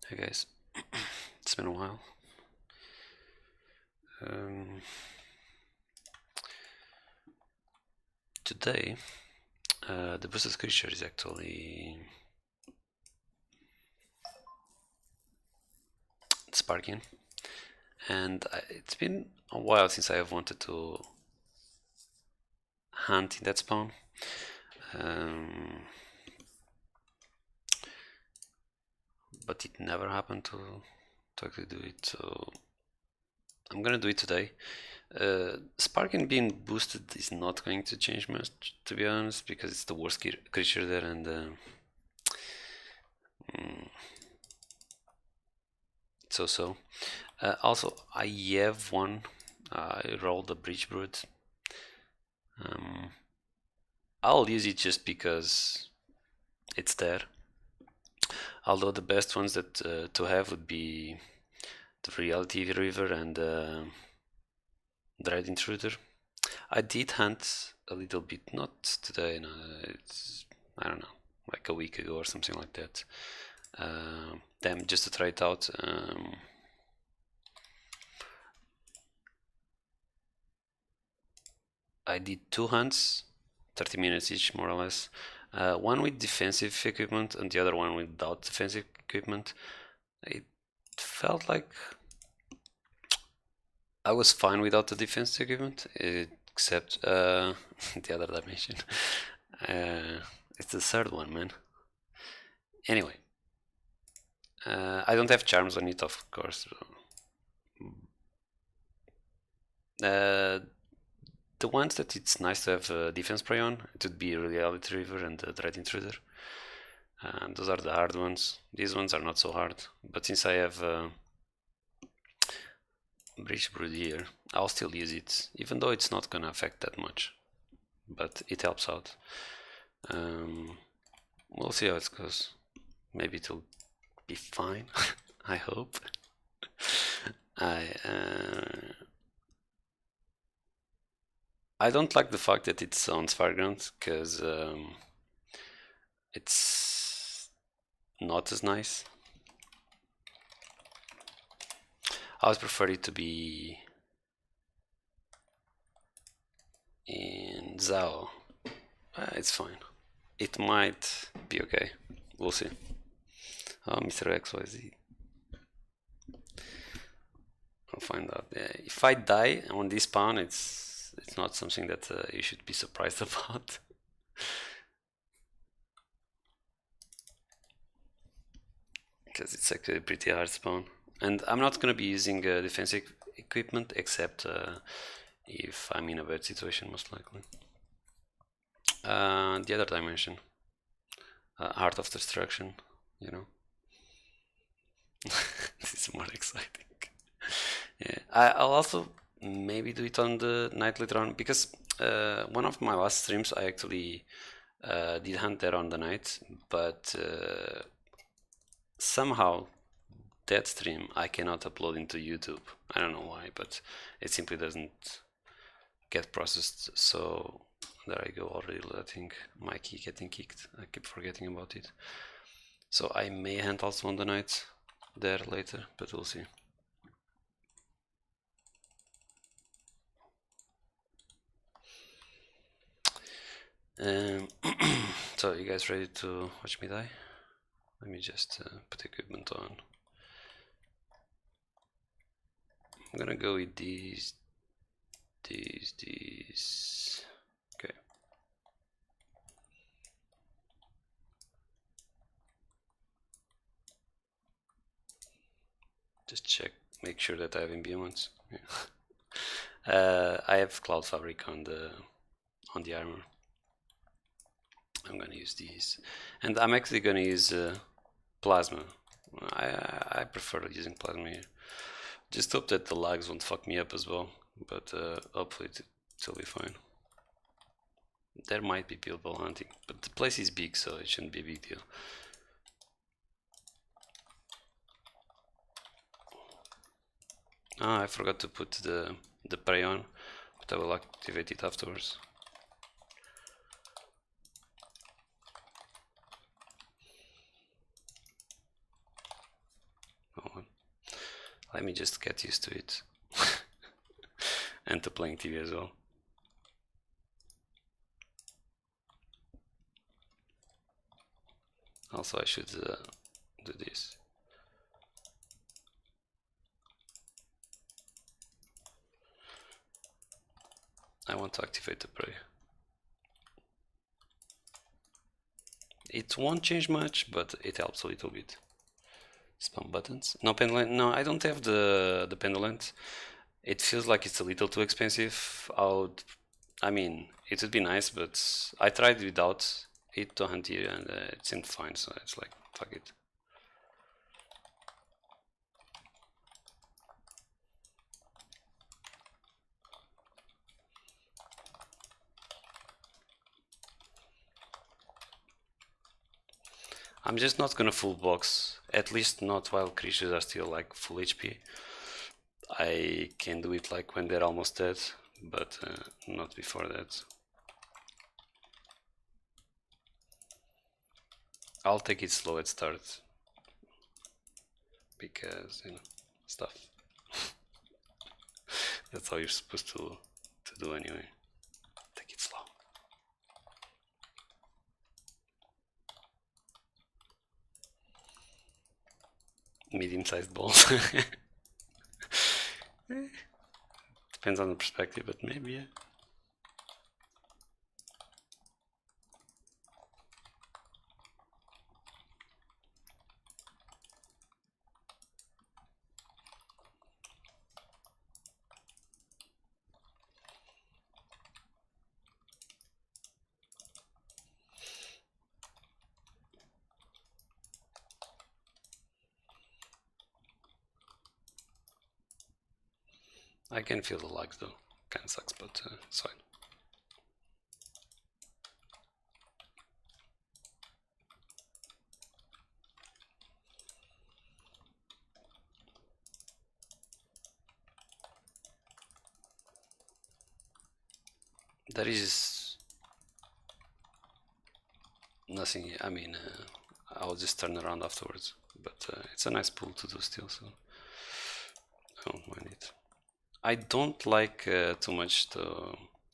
Hey guys, it's been a while. Today, the boosted creature is actually Sparkion, and it's been a while since I have wanted to hunt in that spawn. But it never happened to actually do it, so I'm gonna do it today. Sparkion being boosted is not going to change much, to be honest, because it's the worst creature there, and so. Also, I have one. I rolled a Breach Brood. I'll use it just because it's there. Although the best ones that to have would be the Reality River and Dread Intruder. I did hunt a little bit, not today. No, it's I don't know, like a week ago or something like that. Them just to try it out. I did 2 hunts, 30 minutes each, more or less. One with defensive equipment and the other one without defensive equipment. It felt like I was fine without the defensive equipment, except the other dimension. It's the third one, man. Anyway, I don't have charms on it, of course. The ones that it's nice to have defense spray on, it would be Reality River and Dread Intruder. Those are the hard ones. These ones are not so hard, but since I have Breach Brood here, I'll still use it, even though it's not gonna affect that much, but it helps out. We'll see how it goes. Maybe it'll be fine. I hope. I don't like the fact that it's on Fireground, because it's not as nice. I would prefer it to be in Zao. It's fine. It might be okay. We'll see. Oh, Mr. XYZ. I'll find out. Yeah, if I die on this spawn, it's not something that you should be surprised about. Because it's actually a pretty hard spawn. And I'm not going to be using defensive equipment except if I'm in a bad situation, most likely. The other dimension. Art of Destruction, you know. This is more exciting. Yeah, I'll also maybe do it on the night later on, because one of my last streams I actually did hunt there on the night, but somehow that stream I cannot upload into YouTube. I don't know why, but it simply doesn't get processed. So there I go, already letting my key getting kicked. I keep forgetting about it. So I may hunt also on the night there later, but we'll see. So you guys ready to watch me die? Let me just put equipment on. I'm gonna go with these. Okay. Just check, make sure that I have imbuements. Yeah. I have Cloud Fabric on the armor. I'm gonna use these, and I'm actually gonna use plasma. I prefer using plasma here. Just hope that the lags won't fuck me up as well, but hopefully it'll be fine. There might be people hunting, but the place is big, so it shouldn't be a big deal. Ah, I forgot to put the prey on, but I will activate it afterwards. Let me just get used to it. And to playing TV as well. Also, I should do this. I want to activate the prey. It won't change much, but it helps a little bit. Spam buttons. No pendulum. No, I don't have the pendulum. It feels like it's a little too expensive. I mean, it would be nice, but I tried without it to hunt here, and it seemed fine. So it's like, fuck it. I'm just not gonna full box, at least not while creatures are still like full HP. I can do it like when they're almost dead, but not before that. I'll take it slow at start, because, you know, stuff. That's how you're supposed to do anyway. Take it slow. Medium-sized balls. Depends on the perspective, but maybe, yeah. I can feel the lags though. Kinda sucks, but it's fine. There is nothing. I mean, I'll just turn around afterwards, but it's a nice pool to do still, so I don't mind it. I don't like too much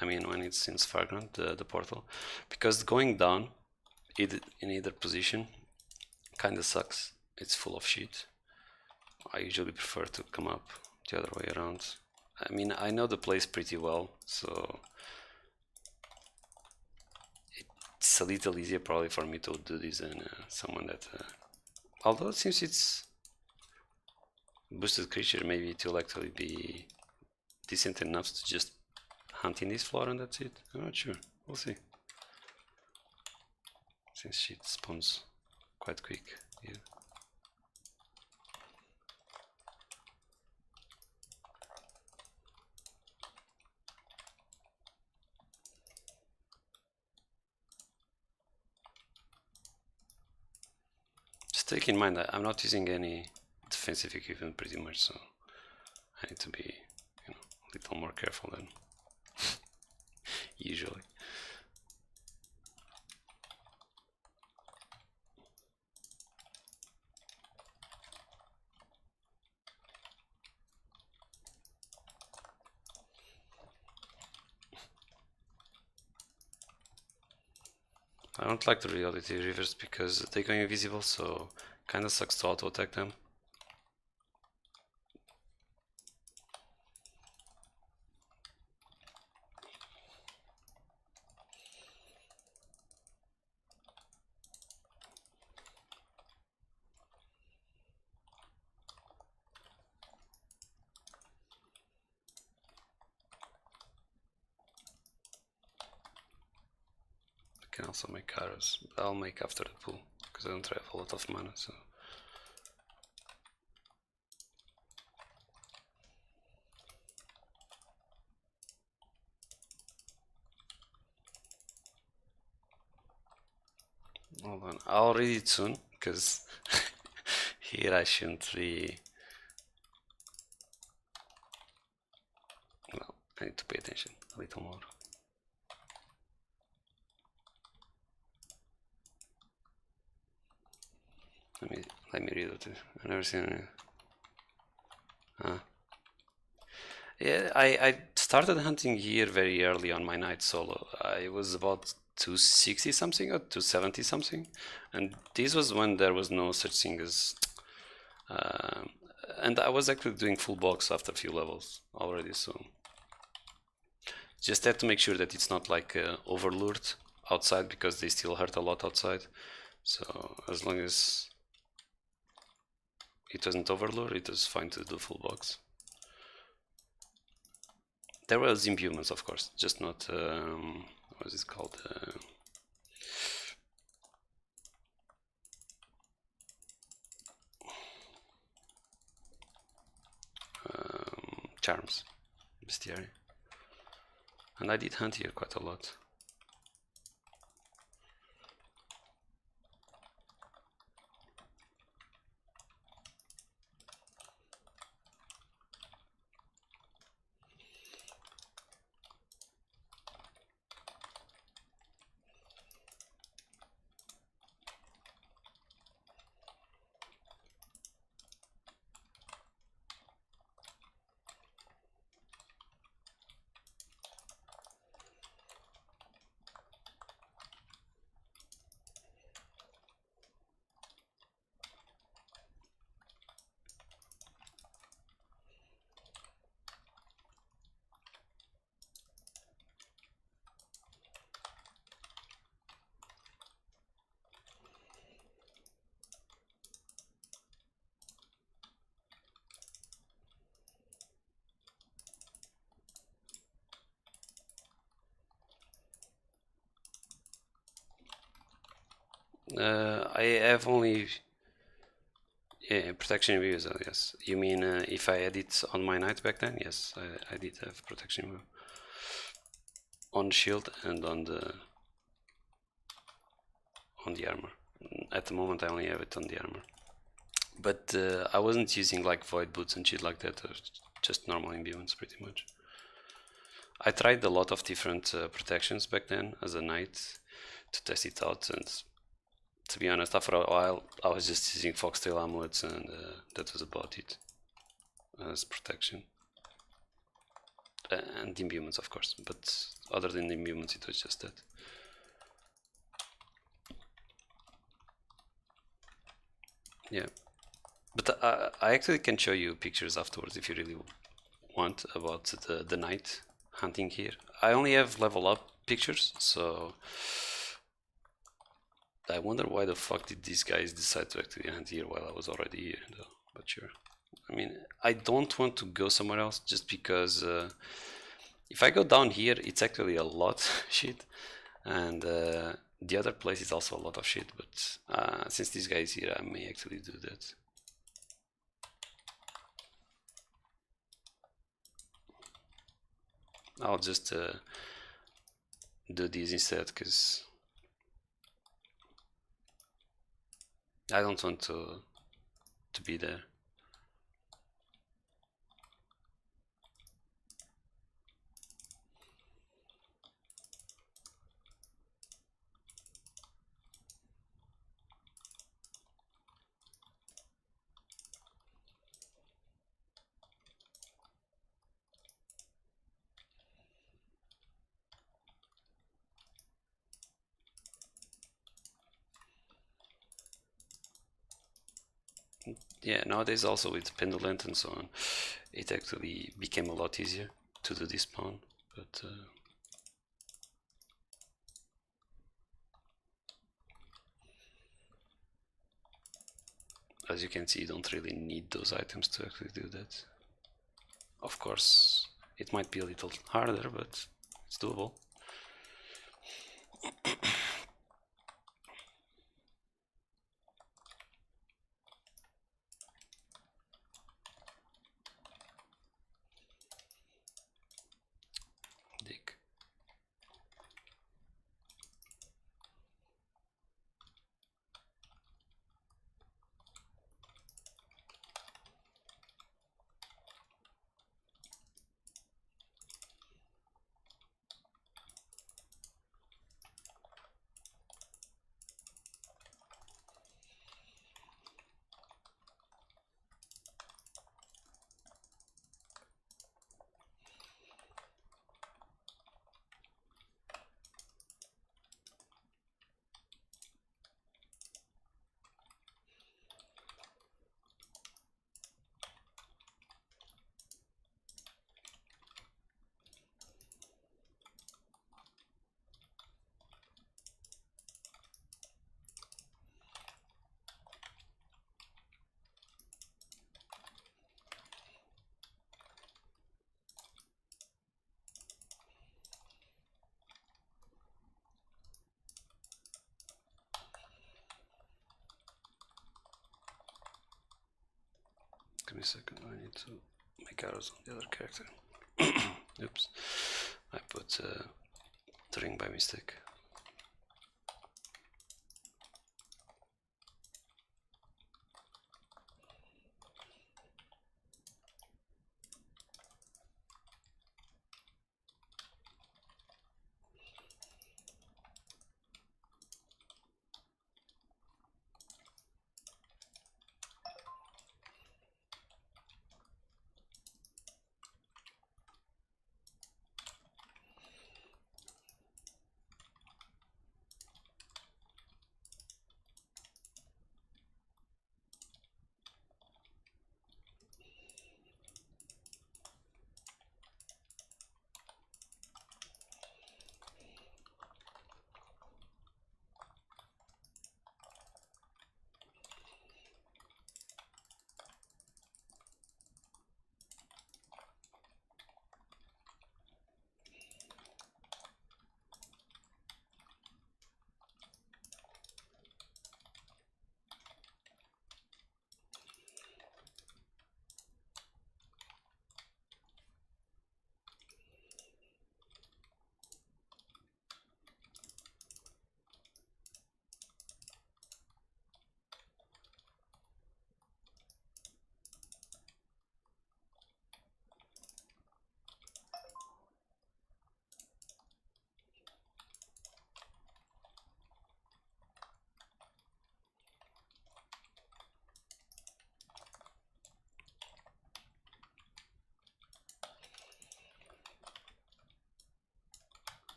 I mean, when it's in Sparkion, the portal, because going down in either position kinda sucks. It's full of shit. I usually prefer to come up the other way around. I mean, I know the place pretty well, so it's a little easier probably for me to do this than someone that although since it's boosted creature, maybe it will actually be decent enough to just hunt in this floor and that's it. I'm not sure. We'll see. Since shit spawns quite quick here. Just take in mind that I'm not using any defensive equipment pretty much, so I need to be, you know, a little more careful than usually. I don't like the reality rivers because they go invisible, so kinda sucks to auto attack them. Can also make arrows, but I'll make after the pool because I don't have a lot of mana. So hold on, I'll read it soon because here I shouldn't be. Well, I need to pay attention a little more. Let me read it. I've never seen it. Yeah, I started hunting here very early on my night solo. I was about 260 something or 270 something, and this was when there was no such thing as. Uh, and I was actually doing full box after a few levels already, so just have to make sure that it's not like overlured outside, because they still hurt a lot outside. So as long as it wasn't overlured, it was fine to do full box. There was improvements, of course, just not what is it called? Charms, bestiary, and I did hunt here quite a lot. I have only protection views. Yes, you mean if I had it on my knight back then? Yes, I did have protection view on shield and on the armor. At the moment, I only have it on the armor, but I wasn't using like void boots and shit like that. Just normal imbuements, pretty much. I tried a lot of different protections back then as a knight to test it out, and to be honest, after a while, I was just using foxtail amulets, and that was about it as protection. And imbuements, of course, but other than the imbuements, it was just that. Yeah, but I actually can show you pictures afterwards if you really want about the night hunting here. I only have level up pictures, so I wonder why the fuck did these guys decide to actually hunt here while I was already here, though. But sure. I mean, I don't want to go somewhere else just because if I go down here, it's actually a lot shit, and the other place is also a lot of shit. But since this guy is here, I may actually do that. I'll just do these instead, because I don't want to be there. Yeah, nowadays also with Pendulent and so on, it actually became a lot easier to do this spawn, but as you can see, you don't really need those items to actually do that. Of course, it might be a little harder, but it's doable. Dick. Give me a second, I need to make arrows on the other character. Oops, I put the ring by mistake.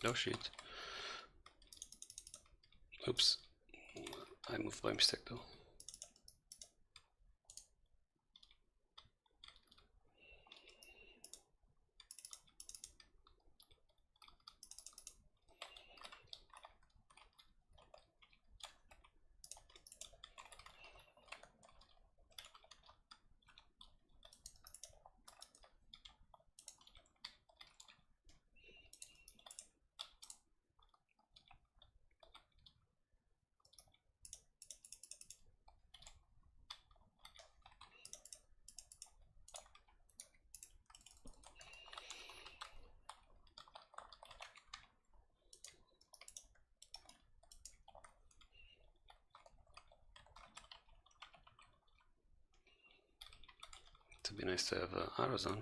Oh shit. Oops. I moved by mistake though. It'd be nice to have arrows on.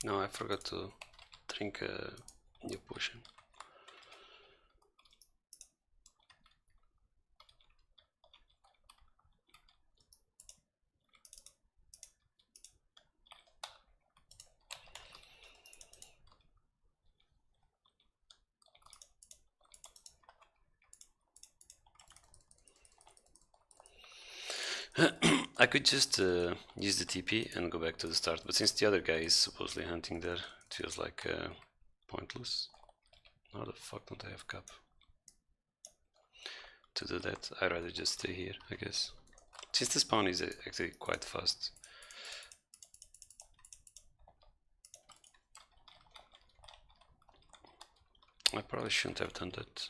No, I forgot to drink a new potion. I could just use the TP and go back to the start, but since the other guy is supposedly hunting there, it feels like pointless. How the fuck don't I have cap to do that? I'd rather just stay here, I guess. Since the spawn is actually quite fast. I probably shouldn't have done that.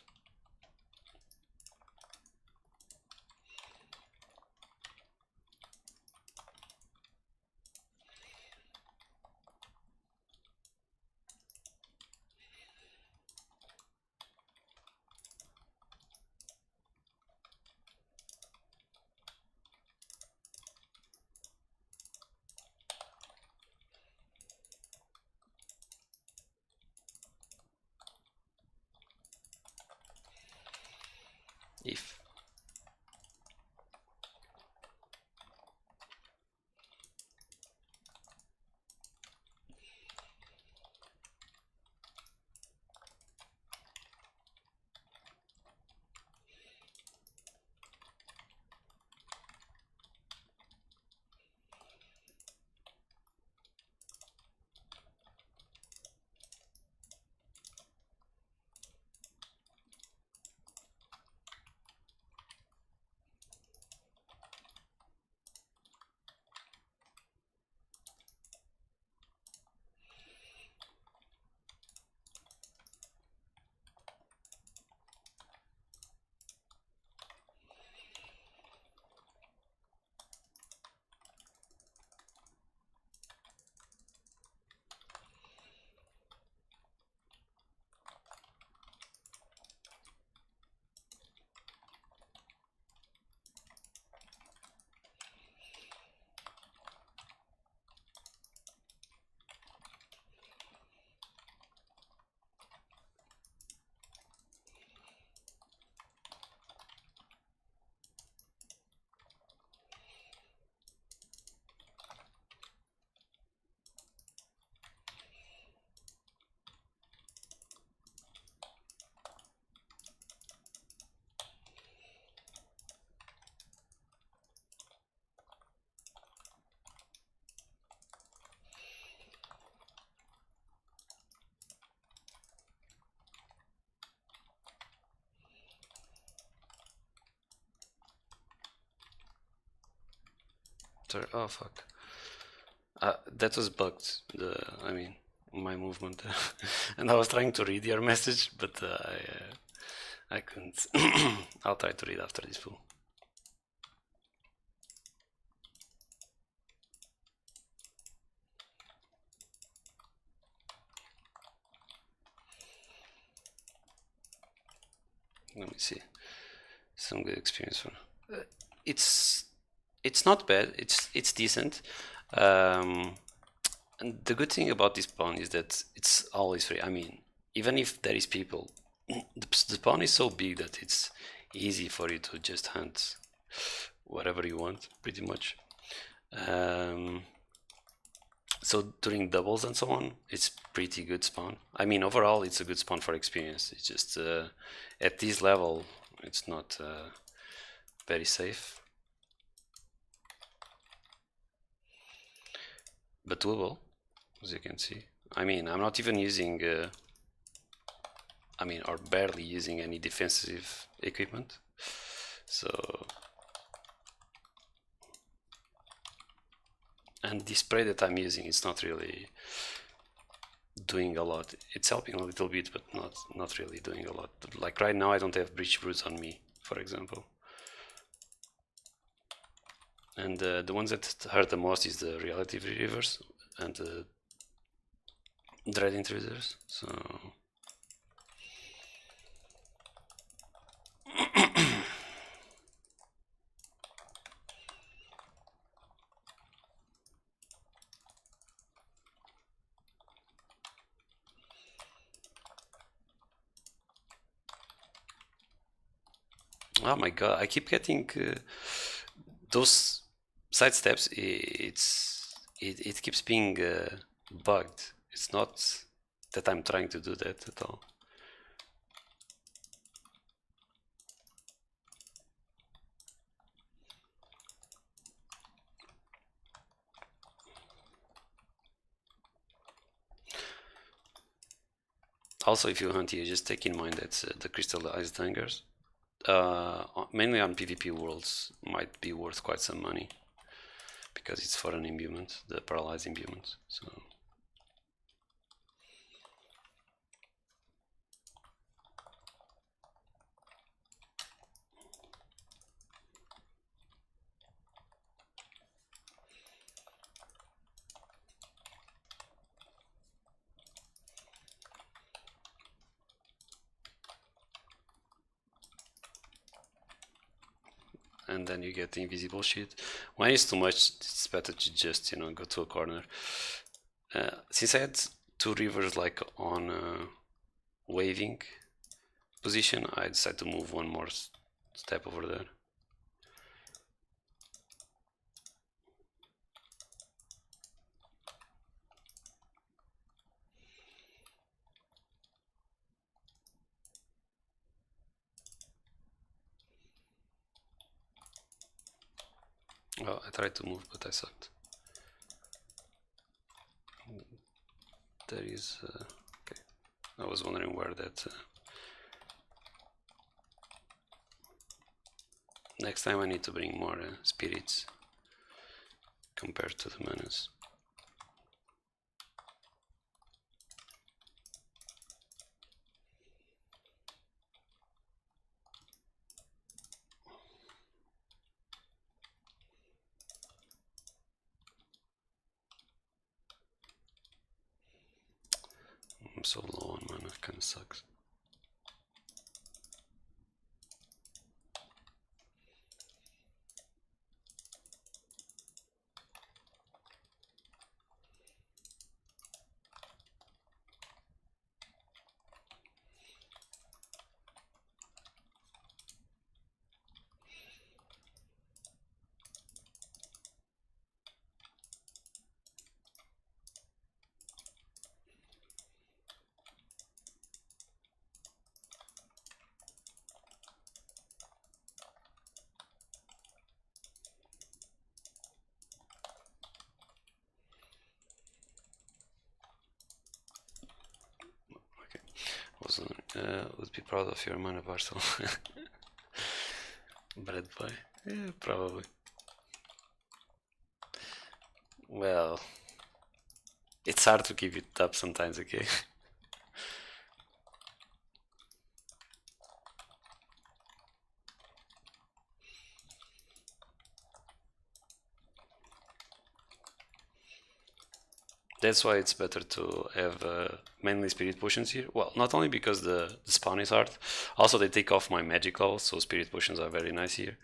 If sorry, oh fuck. That was bugged. I mean, my movement, and I was trying to read your message, but I couldn't. I'll try to read after this pool. Let me see. Some good experience for. It's not bad. It's decent. And the good thing about this spawn is that it's always free. I mean, even if there is people, the spawn is so big that it's easy for you to just hunt whatever you want, pretty much. So during doubles and so on, it's pretty good spawn. I mean, overall, it's a good spawn for experience. It's just at this level, it's not very safe, but doable, as you can see. I mean, I'm not even using, I mean, or barely using any defensive equipment. So, and the spray that I'm using is not really doing a lot. It's helping a little bit, but not really doing a lot. Like right now, I don't have breach brutes on me, for example. And the ones that hurt the most is the relative reavers and the dread intruders. So oh my god, I keep getting those side steps. It keeps being bugged. It's not that I'm trying to do that at all. Also, if you hunt, you just take in mind that the crystallized hangers, mainly on PvP worlds, might be worth quite some money because it's for an imbuement, the paralyzed imbuement. So and then you get the invisible sheet. When it's too much, it's better to just, you know, go to a corner. Since I had 2 rivers like on waving position, I decided to move 1 more step over there. Well, I tried to move, but I sucked. There is... okay. I was wondering where that... next time I need to bring more spirits compared to the manas. I'm so low on mana, kinda sucks. Would be proud of your mana parcel. Bread boy? Yeah, probably. Well, it's hard to keep it up sometimes, okay? That's why it's better to have mainly spirit potions here. Well, not only because the spawn is hard, also they take off my magic level, so spirit potions are very nice here.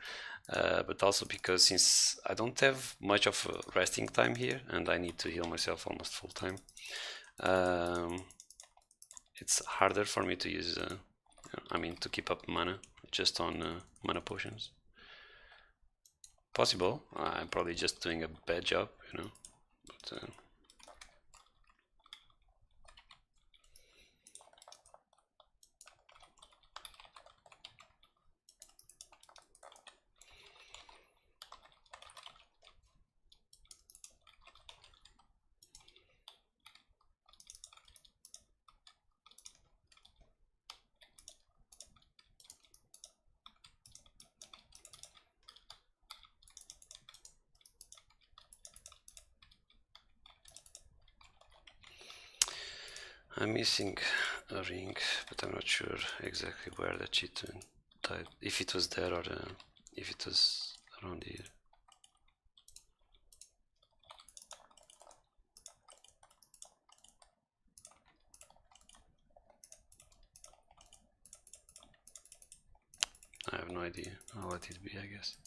But also because since I don't have much of resting time here and I need to heal myself almost full time, it's harder for me to use, I mean, to keep up mana just on mana potions. Possible. I'm probably just doing a bad job, you know, but I'm missing a ring, but I'm not sure exactly where that cheat died. If it was there or if it was around here. I have no idea. I'll let it be, I guess.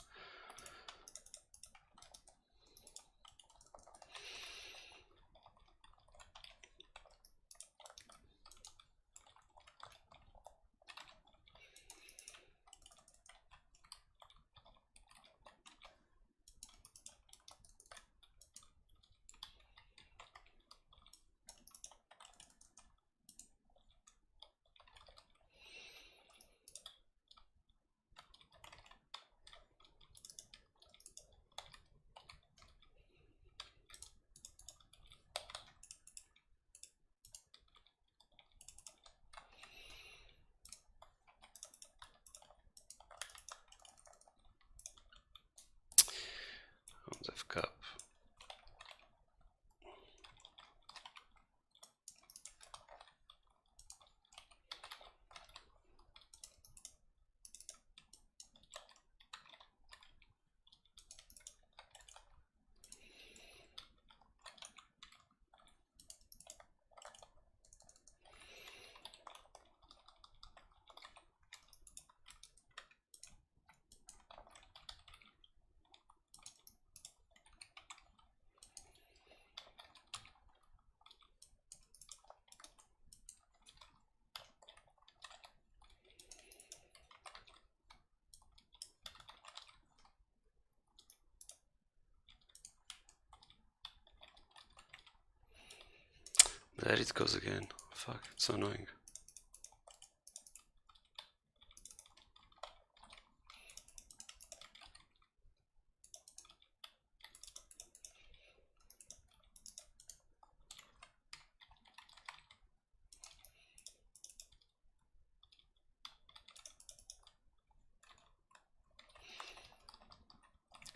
There it goes again. Fuck, it's so annoying.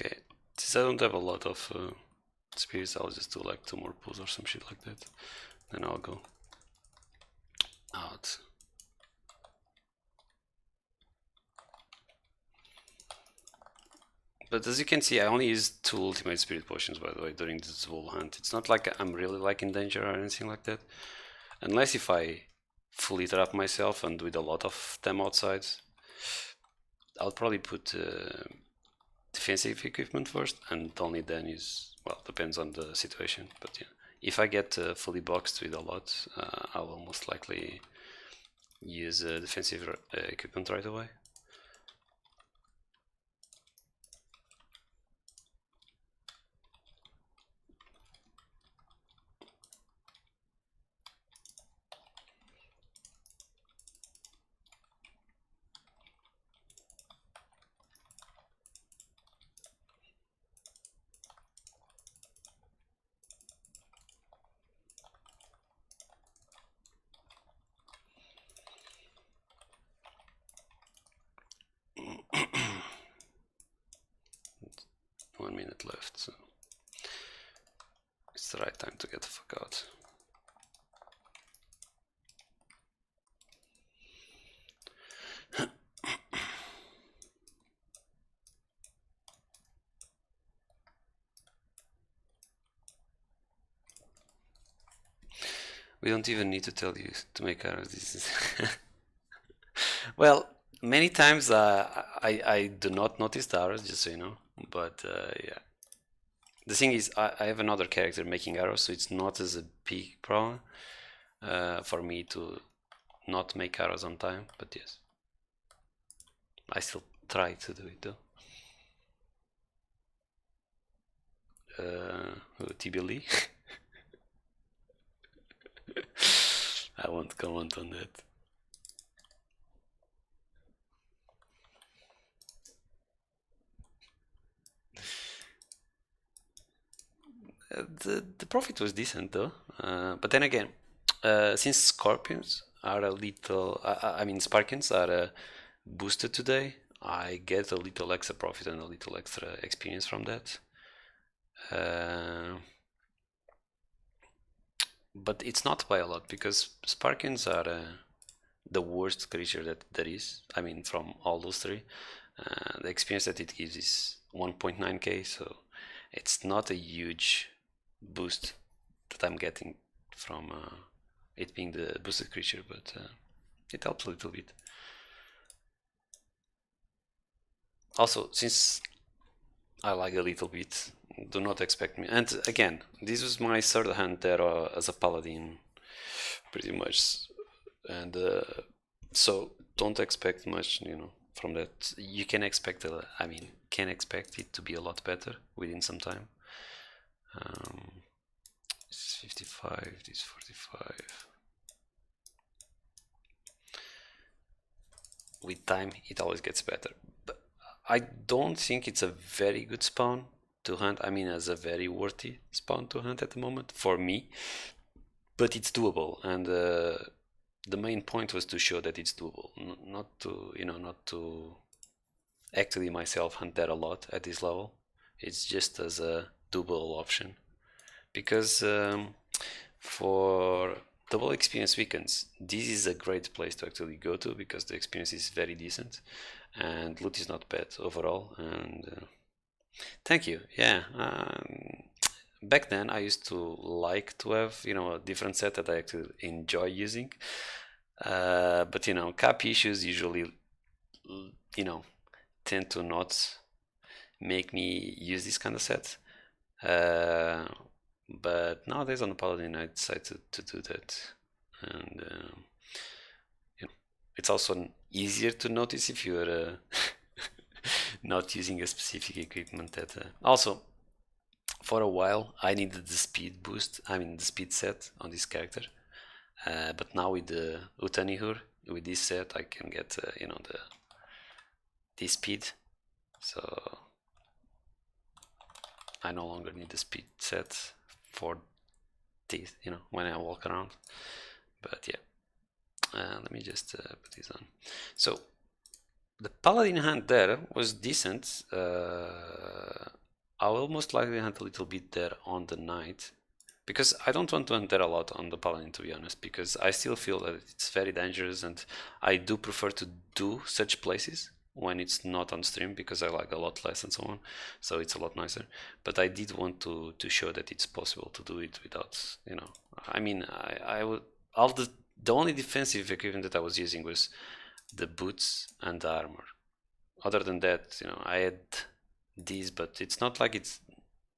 Okay, since I don't have a lot of spirits, I'll just do like 2 more pulls or some shit like that. Then I'll go out. But as you can see, I only used 2 ultimate spirit potions, by the way, during this whole hunt. It's not like I'm really like in danger or anything like that. Unless if I fully trap myself and with a lot of them outside, I'll probably put defensive equipment first, and only then use, well, depends on the situation, but yeah. If I get fully boxed with a lot, I will most likely use defensive equipment right away. One minute left, so it's the right time to get the fuck out. We don't even need to tell you to make arrows. This is well, many times I do not notice the arrows, just so you know. But yeah, the thing is, I have another character making arrows, so it's not as a big problem for me to not make arrows on time. But yes, I still try to do it though. TBL. I won't comment on that. The profit was decent though, but then again, since Scorpions are a little, I mean Sparkions are boosted today, I get a little extra profit and a little extra experience from that. But it's not by a lot, because Sparkions are the worst creature that there is. I mean, from all those 3, the experience that it gives is 1.9k, so it's not a huge boost that I'm getting from it being the boosted creature, but it helps a little bit. Also, since I like a little bit, do not expect me. And again, this was my 3rd hand there as a Paladin, pretty much, and so don't expect much, you know, from that. You can expect can expect it to be a lot better within some time. This is 55, this is 45. With time, it always gets better. But I don't think it's a very good spawn to hunt. I mean, as a very worthy spawn to hunt at the moment for me. But it's doable, and the main point was to show that it's doable, not to, you know, not to actually myself hunt that a lot at this level. It's just as a doable option, because for double experience weekends, this is a great place to actually go to, because the experience is very decent and loot is not bad overall. And thank you. Yeah, back then I used to like to have, you know, a different set that I actually enjoy using, but you know, cap issues usually, you know, tend to not make me use this kind of set. But nowadays on the Paladin, I decided to do that, and you know, it's also easier to notice if you're not using a specific equipment. That also, for a while, I needed the speed boost. I mean, the speed set on this character, But now with the Utanihur, with this set, I can get you know, the speed. So I no longer need the speed set for this, you know, when I walk around. But yeah, let me just put this on. So the Paladin hand there was decent. I will most likely hunt a little bit there on the Knight, because I don't want to hunt there a lot on the Paladin, to be honest, because I still feel that it's very dangerous, and I do prefer to do such places when it's not on stream, because I like a lot less and so on, so it's a lot nicer. But I did want to show that it's possible to do it without, you know, I mean, I would, all the only defensive equipment that I was using was the boots and the armor. Other than that, you know, I had these, but it's not like it's,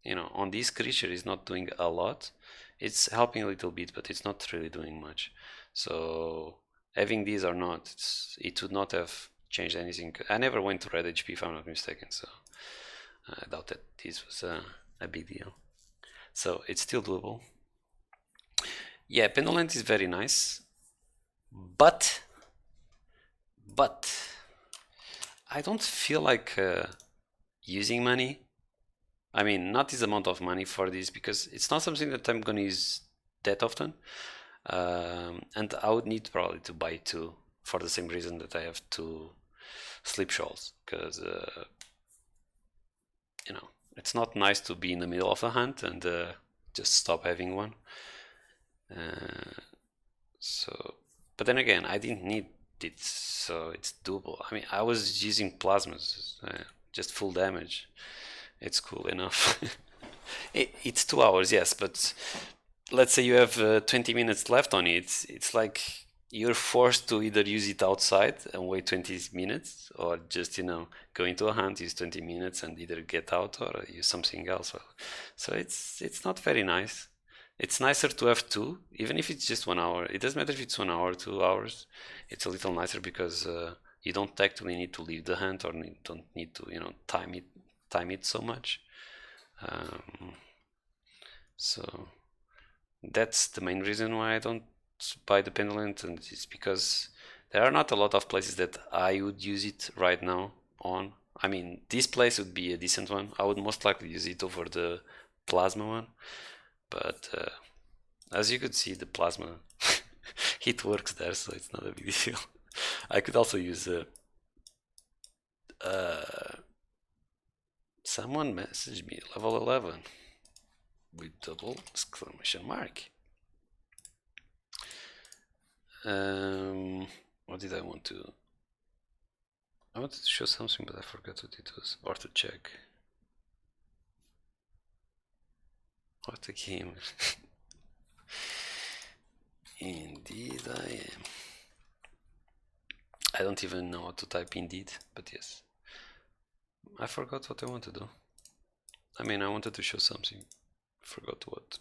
you know, on this creature is not doing a lot. It's helping a little bit, but it's not really doing much. So having these or not, it would not have changed anything. I never went to red HP, if I'm not mistaken, so I doubt that this was a big deal. So it's still doable. Yeah, Pendulent is very nice, but I don't feel like using money. I mean, not this amount of money for this, because it's not something that I'm gonna use that often. And I would need probably to buy two, for the same reason that I have two sleep shawls, because you know, it's not nice to be in the middle of a hunt and just stop having one. So, but then again, I didn't need it, so it's doable. I mean, I was using plasmas, just full damage. It's cool enough. It's 2 hours, yes, but let's say you have 20 minutes left on it. It's like you're forced to either use it outside and wait 20 minutes, or just, you know, go into a hunt, use 20 minutes and either get out or use something else. So it's not very nice. It's nicer to have two, even if it's just 1 hour. It doesn't matter if it's 1 hour, 2 hours. It's a little nicer because you don't actually need to leave the hunt, or don't need to, you know, time it so much. So that's the main reason why I don't buy the Pendulent, and it's because there are not a lot of places that I would use it right now on. I mean, this place would be a decent one. I would most likely use it over the Plasma one, but as you could see, the Plasma it works there, so it's not a big deal. I could also use someone messaged me level 11 with double exclamation mark. What did I want to? I wanted to show something, but I forgot what it was, or to check. What a game. Indeed I am. I don't even know how to type indeed, but yes. I forgot what I want to do. I mean, I wanted to show something. I forgot what.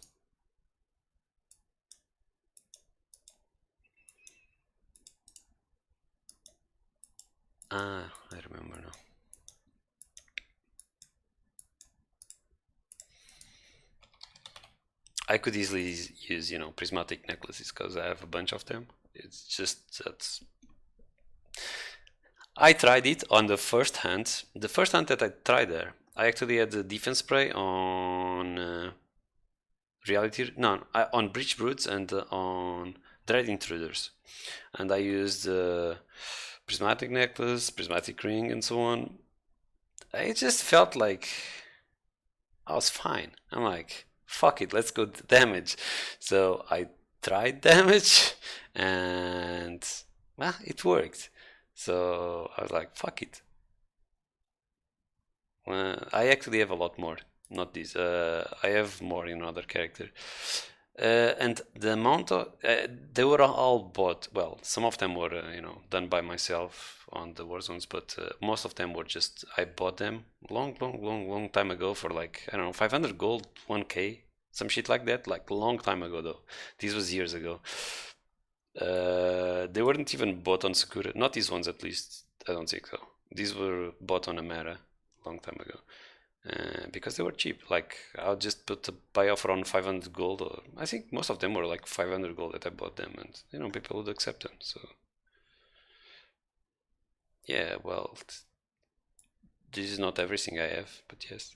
Ah, I remember now. I could easily use, you know, prismatic necklaces because I have a bunch of them. It's just that I tried it on the first hunt. The first hunt that I tried there, I actually had the defense spray on on breach brutes and on dread intruders, and I used prismatic necklace, prismatic ring, and so on. I just felt like I was fine. I'm like, fuck it, let's go damage. So I tried damage, and well, it worked. So I was like, fuck it. I actually have a lot more, not this. I have more in another character. And the amount of they were all bought. Well, some of them were you know, done by myself on the war zones, but most of them were just I bought them long time ago for like, I don't know, 500 gold, 1k, some shit like that, like long time ago though. This was years ago. They weren't even bought on Sakura, not these ones at least. I don't think so. These were bought on Amara long time ago. because they were cheap. Like I'll just put a buy offer on 500 gold, or I think most of them were like 500 gold that I bought them, and you know people would accept them. So yeah, well, this is not everything I have, but yes.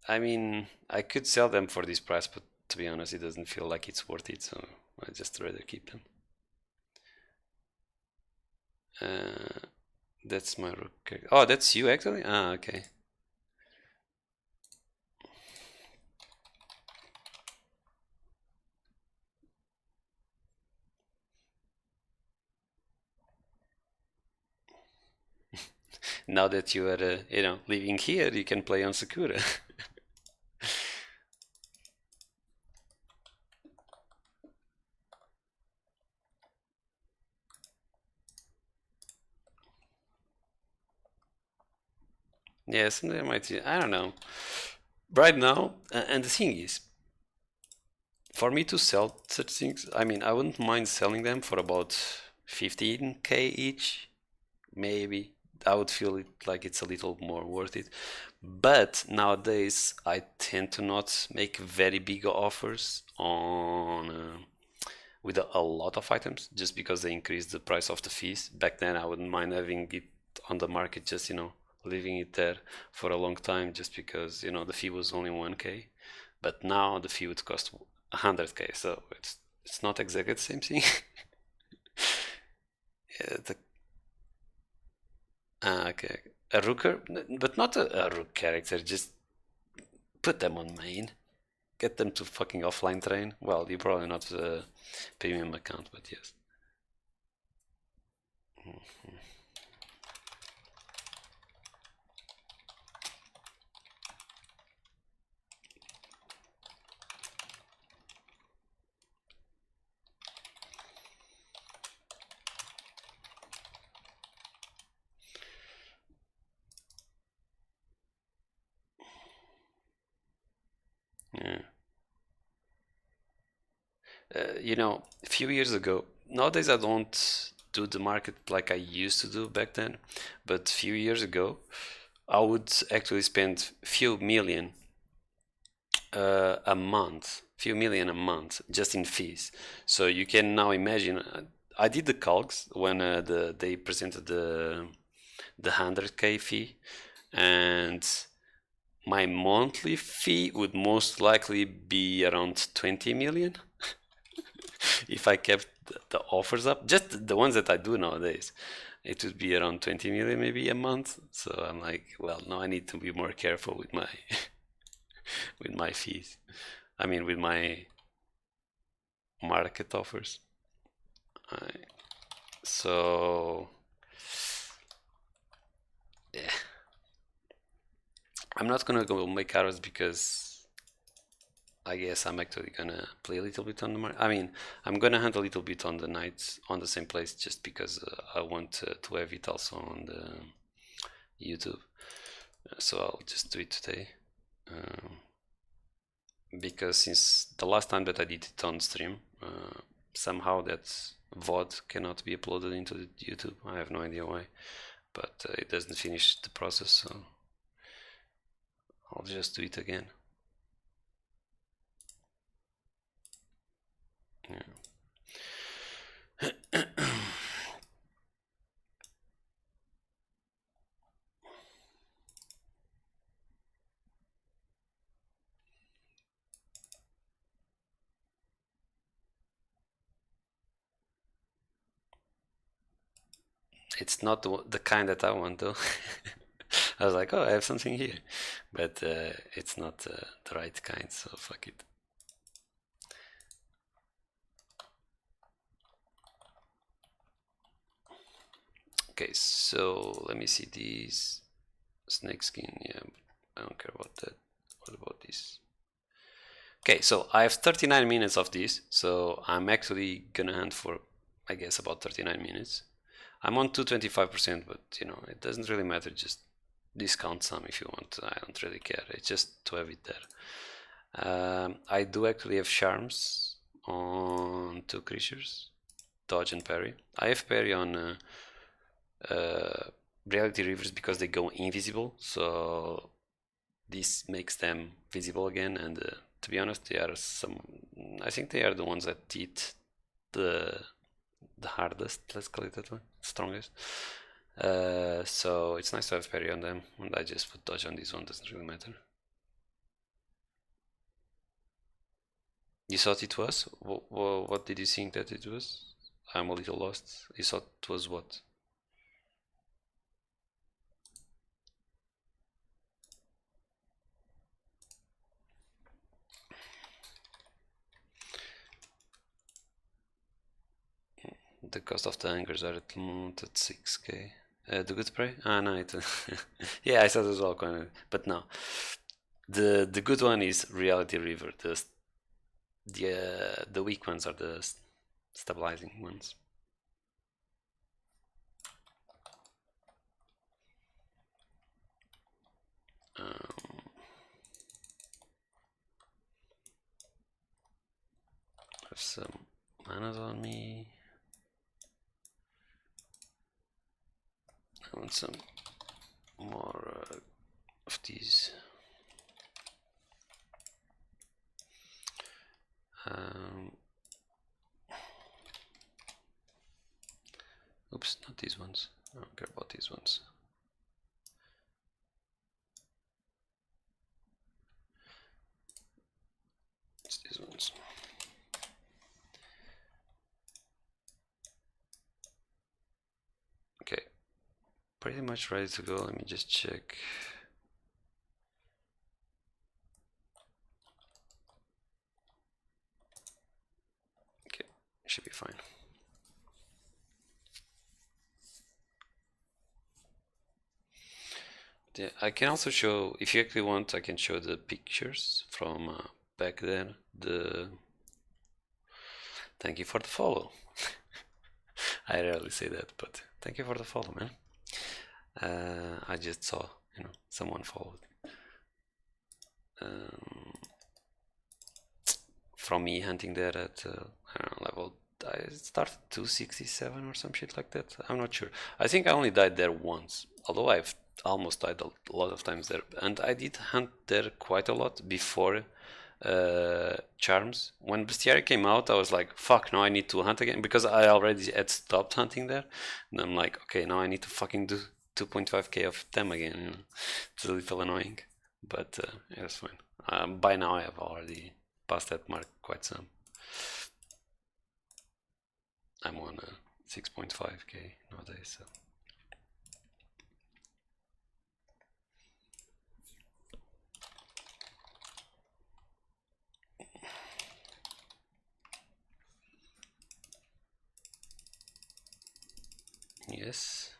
I mean, I could sell them for this price, but to be honest, it doesn't feel like it's worth it, so I just rather keep them. That's my rook. Oh, that's you actually? Ah, okay. Now that you are, you know, living here, you can play on Sakura. Yeah, someday I might. I don't know. Right now, and the thing is, for me to sell such things, I mean, I wouldn't mind selling them for about 15k each, maybe. I would feel it like it's a little more worth it. But nowadays, I tend to not make very big offers on with a lot of items, just because they increase the price of the fees. Back then, I wouldn't mind having it on the market, just you know, leaving it there for a long time, just because you know the fee was only 1k. But now the fee would cost 100k, so it's not exactly the same thing. Yeah, okay, a rooker, but not a rook character. Just put them on main. Get them to fucking offline train. Well, you probably not the premium account, but yes. Yeah. You know, a few years ago, nowadays I don't do the market like I used to do back then, but a few years ago, I would actually spend few million a month, few million a month just in fees. So you can now imagine. I did the calcs when they presented the 100k fee, and my monthly fee would most likely be around 20 million if I kept the offers up, just the ones that I do nowadays. It would be around 20 million maybe a month. So I'm like, well, now I need to be more careful with my with my fees. I mean, with my market offers. I, so yeah, I'm not gonna go make arrows because I guess I'm actually gonna play a little bit on the market. I mean, I'm gonna hunt a little bit on the nights on the same place just because I want to have it also on the YouTube. So I'll just do it today. Because since the last time that I did it on stream, somehow that VOD cannot be uploaded into the YouTube. I have no idea why, but it doesn't finish the process, so I'll just do it again. Yeah. It's not the kind that I want though. I was like, oh, I have something here, but it's not the right kind, so fuck it. Okay, so let me see these snake skin. Yeah, I don't care about that. What about this? Okay, so I have 39 minutes of this, so I'm actually gonna hunt for, I guess, about 39 minutes. I'm on 225%, but you know, it doesn't really matter, just discount some if you want. I don't really care, it's just to have it there. I do actually have charms on two creatures, dodge and parry. I have parry on reality rivers because they go invisible, so this makes them visible again. And to be honest, they are I think they are the ones that hit the hardest, let's call it that one, strongest. So it's nice to have parry on them, and I just put dodge on this one, doesn't really matter. You thought it was? What did you think that it was? I'm a little lost. You thought it was what? The cost of the anchors are at the moment at 6k. The good spray? Ah, no, it yeah, I thought as well, kind of, but no. The good one is Reality River. The weak ones are the stabilizing ones. Have some manas on me. I want some more of these. Oops, not these ones. I don't care about these ones. It's these ones. Okay, pretty much ready to go. Let me just check. Okay, should be fine. Yeah, I can also show, if you actually want, I can show the pictures from back then. Thank you for the follow. I rarely say that, but thank you for the follow, man. I just saw, someone followed. From me hunting there at I don't know, level, I started 267 or some shit like that. I'm not sure. I think I only died there once, although I've almost died a lot of times there, and I did hunt there quite a lot before Charms. When Bestiary came out, I was like, fuck, now I need to hunt again, because I already had stopped hunting there, and I'm like, okay, now I need to fucking do 2.5k of them again. It's a little annoying, but yeah, it's fine. By now I have already passed that mark quite some. I'm on 6.5k nowadays, so. Yes.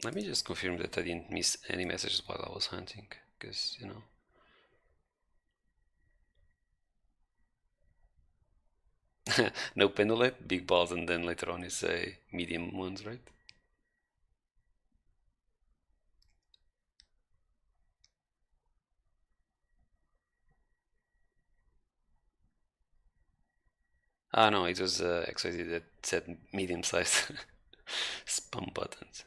Let me just confirm that I didn't miss any messages while I was hunting, because, no pendulate, big balls, and then later on you say medium ones, right? Ah, no, it was XYZ that said medium size. Spam buttons.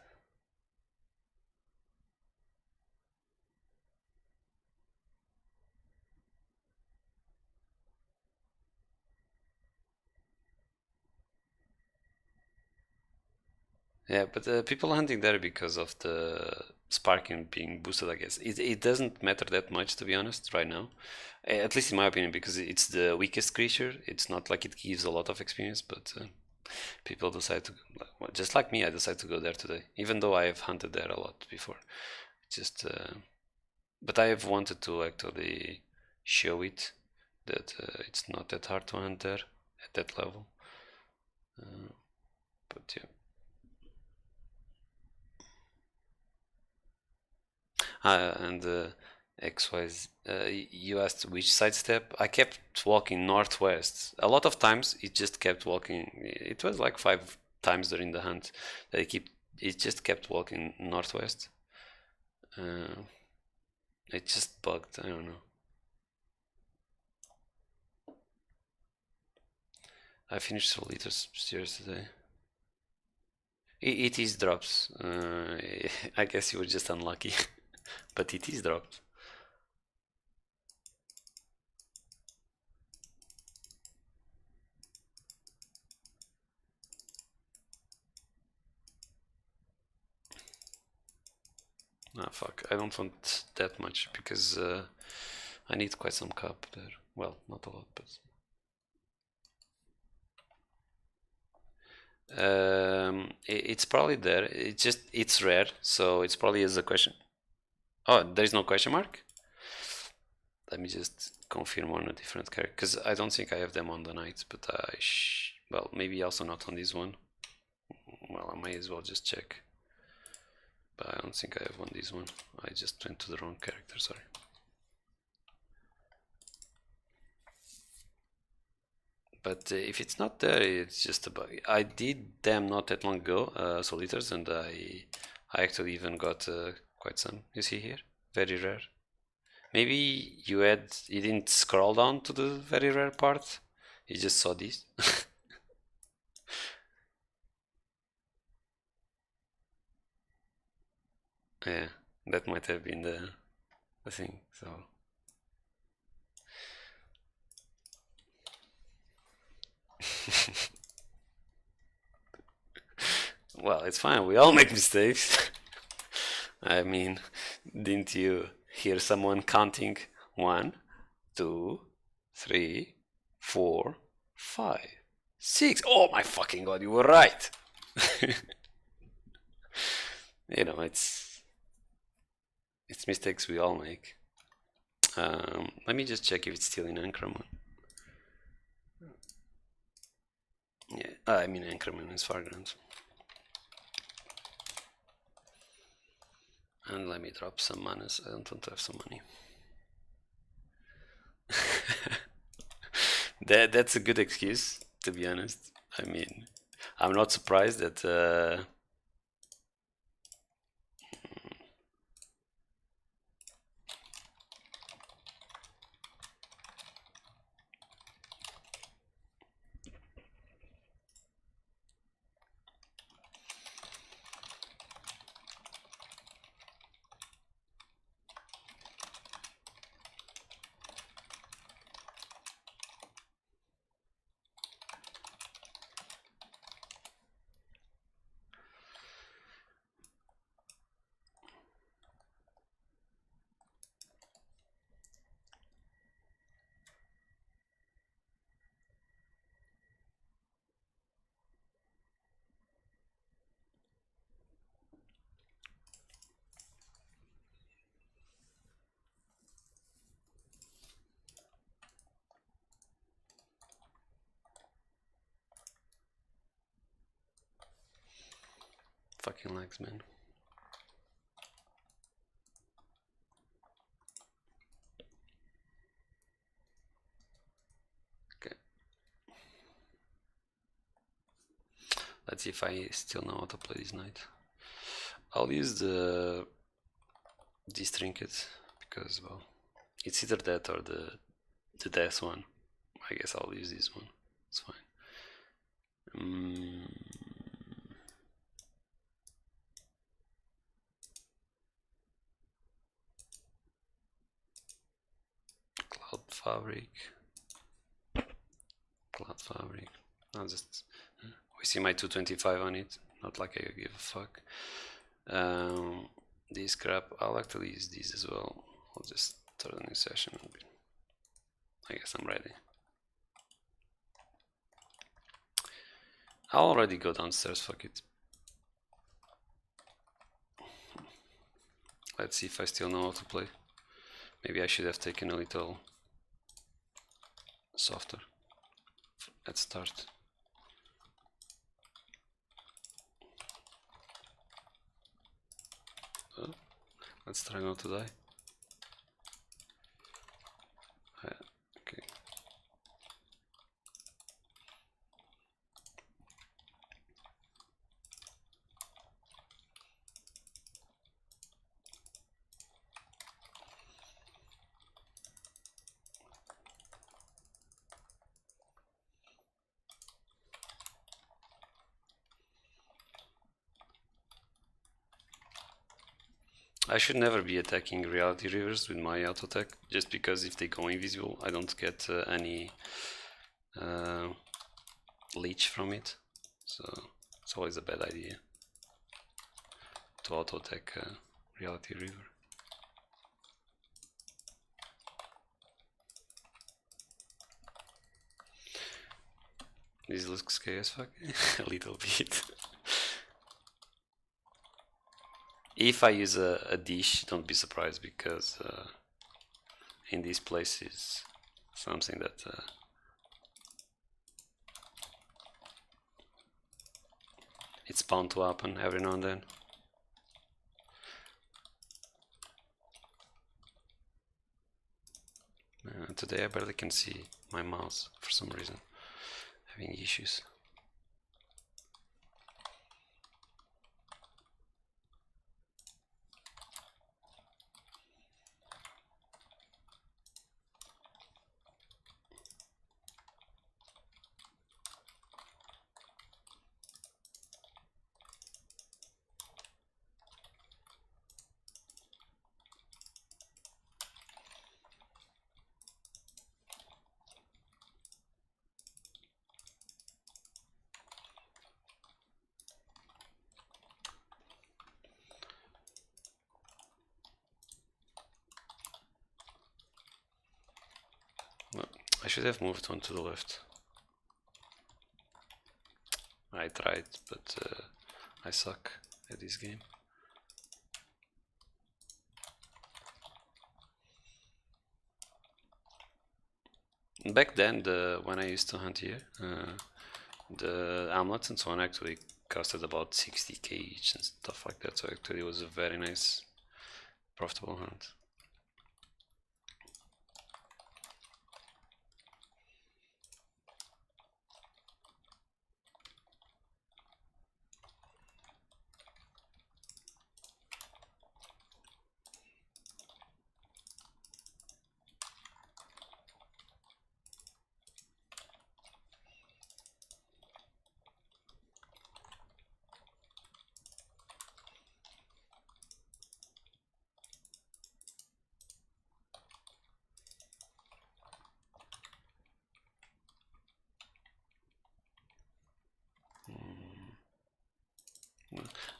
Yeah, but people are hunting there because of the Sparkion being boosted, I guess. It doesn't matter that much, to be honest, right now. At least in my opinion, because it's the weakest creature. It's not like it gives a lot of experience, but people decide to, well, just like me, I decided to go there today, even though I have hunted there a lot before. Just, but I have wanted to actually show it that it's not that hard to hunt there at that level. But yeah. And XYZ, you asked which sidestep. I kept walking northwest. A lot of times it just kept walking. It was like 5 times during the hunt that it just kept walking northwest. It just bugged. I don't know. I finished Soul Eater stairs today. It is drops. I guess you were just unlucky, but it is drops. Ah, fuck. I don't want that much because I need quite some cap there. Well, not a lot, but. It's probably there. It's rare, so it's probably is a question. Oh, there is no question mark? Let me just confirm on a different character, because I don't think I have them on the night, but well, maybe also not on this one. Well, I might as well just check. But I don't think I have on this one. I just went to the wrong character, sorry. But if it's not there, it's just a bug. I did them not that long ago, Soul Eaters, and I actually even got quite some. You see here? Very rare. Maybe you didn't scroll down to the very rare part. You just saw this. Yeah, that might have been the thing. So. Well, it's fine. We all make mistakes. I mean, didn't you hear someone counting 1, 2, 3, 4, 5, 6? Oh my fucking god, you were right. You know, it's mistakes we all make. Let me just check if it's still in Anchorman. Yeah, I mean Anchorman is Fargrounds. And let me drop some manas. I don't want to have some money. That's a good excuse, to be honest. I mean, I'm not surprised that fucking lags, man. Okay. Let's see if I still know how to play this knight. I'll use this trinket because, well, it's either that or the death one. I guess I'll use this one. It's fine. Cloud fabric. I'll just we see my 225 on it. Not like I give a fuck. This crap, I'll actually use these as well. I'll just start a new session. I guess I'm ready. I'll already go downstairs, fuck it. Let's see if I still know how to play. Maybe I should have taken a little softer at start. Oh, let's try not to die. Okay. I should never be attacking reality rivers with my auto attack, just because if they go invisible, I don't get any leech from it. So it's always a bad idea to auto attack reality river. This looks scary as fuck. A little bit. If I use a dish, don't be surprised, because in this place is something that it's bound to happen every now and then. Today I barely can see my mouse for some reason, having issues. I should have moved one to the left. I tried, but I suck at this game. Back then, when I used to hunt here, the amulets and so on actually costed about 60k each and stuff like that, so actually it was a very nice, profitable hunt.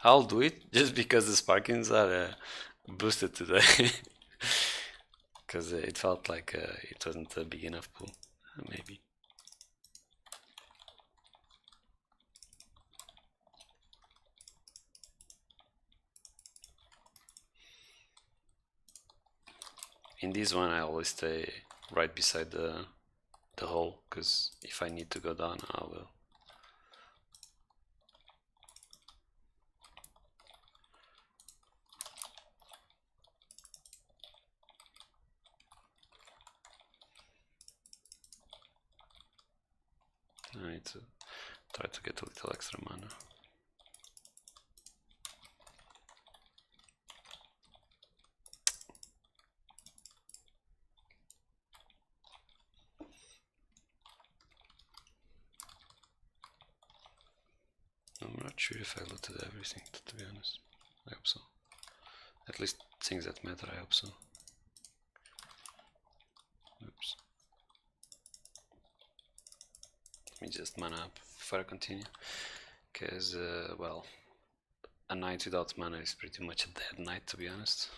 I'll do it just because the Sparkions are boosted today. Because it felt like it wasn't a big enough pool, maybe. In this one I always stay right beside the hole, because if I need to go down, I will. I need to try to get a little extra mana. I'm not sure if I looted everything, to be honest. I hope so. At least things that matter, I hope so. Oops. Let me just mana up before I continue. Because, well, a night without mana is pretty much a dead night, to be honest.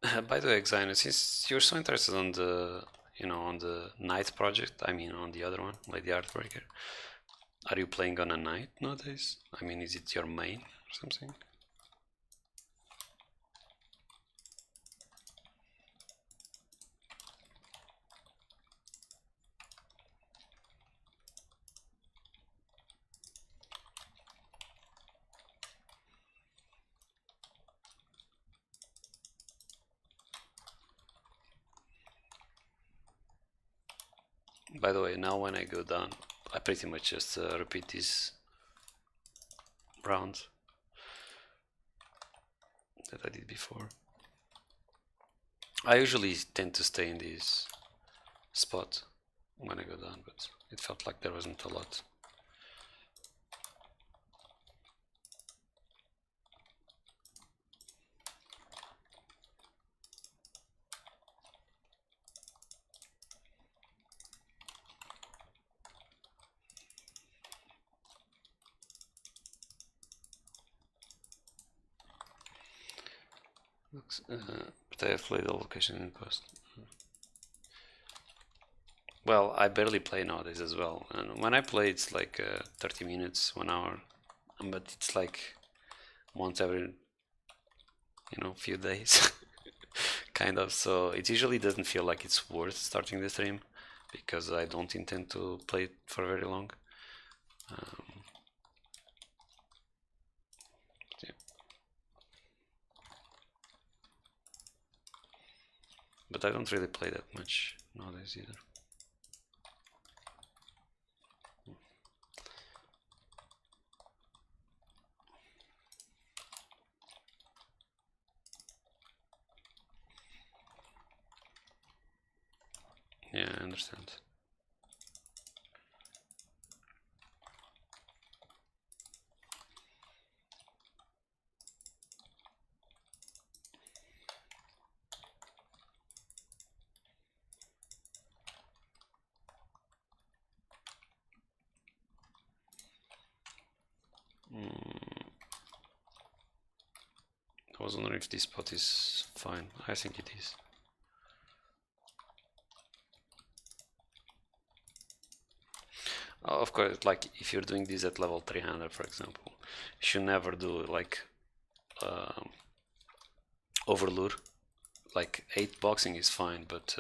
By the way, Xaino, since you're so interested on the, on the Knight project, I mean on the other one, like the Heartbreaker, are you playing on a Knight nowadays? I mean, is it your main or something? By the way, now when I go down, I pretty much just repeat these rounds that I did before. I usually tend to stay in this spot when I go down, but it felt like there wasn't a lot. Looks, but I have played all location in the past. Well, I barely play nowadays as well, and when I play, it's like 30 minutes, 1 hour, but it's like once every, few days, kind of. So it usually doesn't feel like it's worth starting the stream because I don't intend to play it for very long. Yeah. But I don't really play that much nowadays either. Yeah, I understand. I was wondering if this spot is fine. I think it is. Of course, like if you're doing this at level 300, for example, you should never do like overlure. Like 8 boxing is fine, but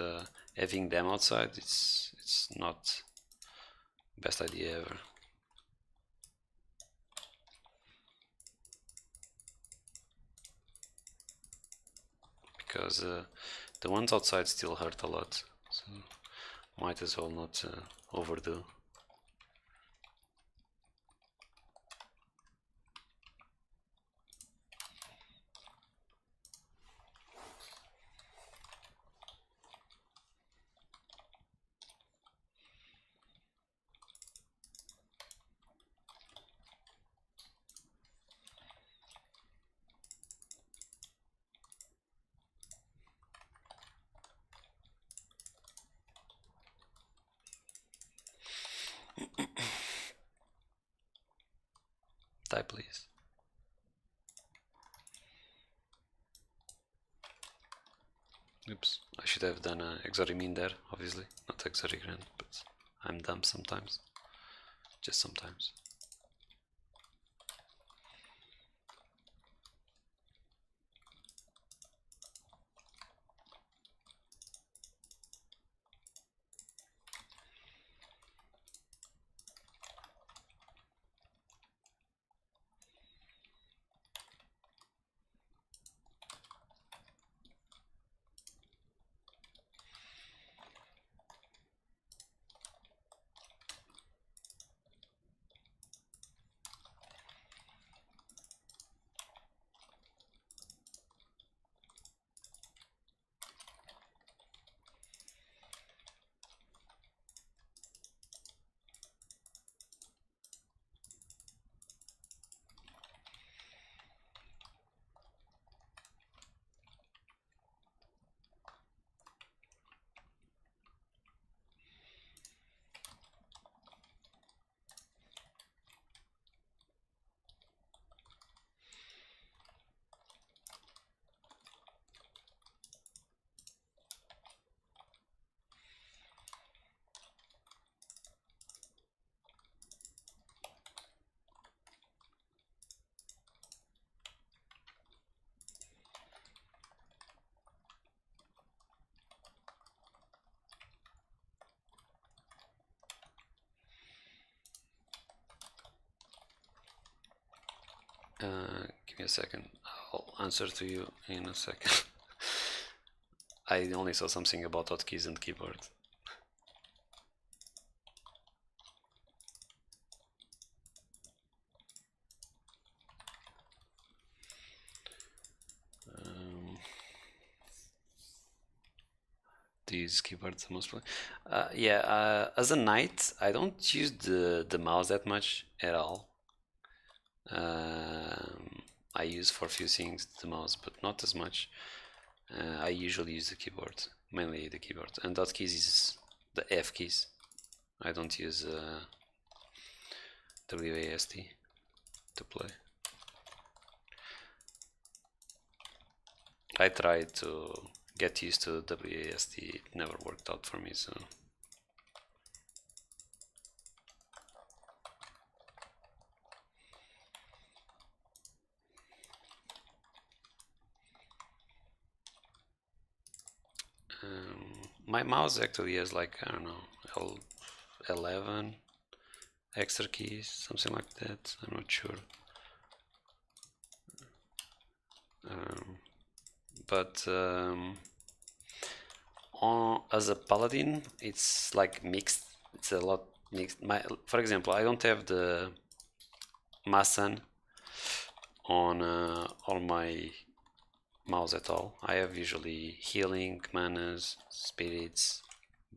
having them outside, it's not best idea ever. Because the ones outside still hurt a lot, so might as well not overdo. Type please. Oops, I should have done Exorimin there, obviously, not Exorigran, but I'm dumb sometimes. Just sometimes. Give me a second. I'll answer to you in a second. I only saw something about hotkeys and keyboard. These keyboards the most play. As a knight, I don't use the mouse that much at all. I use for a few things the mouse, but not as much. I usually use the keyboard, mainly the keyboard, and hotkeys is the F keys. I don't use WASD to play. I tried to get used to WASD, it never worked out for me, so. My mouse actually has like, I don't know, 11 extra keys, something like that, I'm not sure. As a Paladin, it's like mixed, it's a lot mixed. For example, I don't have the Maxxen on my mouse at all. I have usually healing, manas, spirits,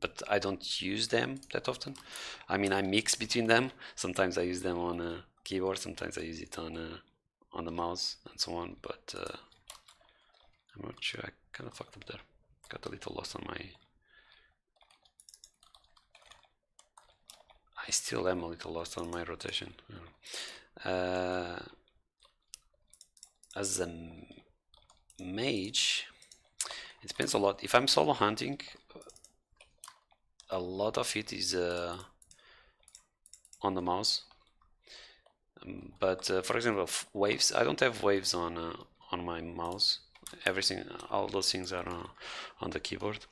but I don't use them that often. I mean, I mix between them. Sometimes I use them on a keyboard, sometimes I use it on the mouse and so on, but I'm not sure. I kind of fucked up there. Got a little lost on my... I still am a little lost on my rotation. As a mage, it depends a lot. If I'm solo hunting, a lot of it is on the mouse. But for example, waves, I don't have waves on my mouse. Everything, all those things are on the keyboard.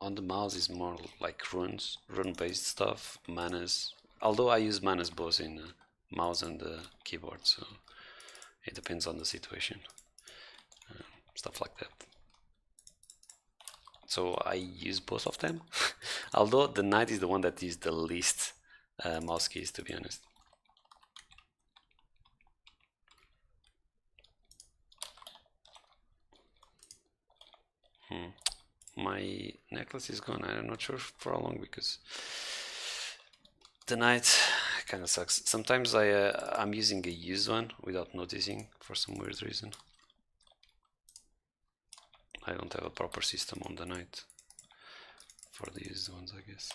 On the mouse is more like runes, rune-based stuff, manas. Although I use manas both in mouse and the keyboard, so it depends on the situation, stuff like that. So I use both of them, although the knight is the one that is the least mouse keys, to be honest. My necklace is gone. I'm not sure for how long, because the knight kind of sucks. Sometimes I'm using a used one without noticing for some weird reason. I don't have a proper system on the knight for the used ones, I guess.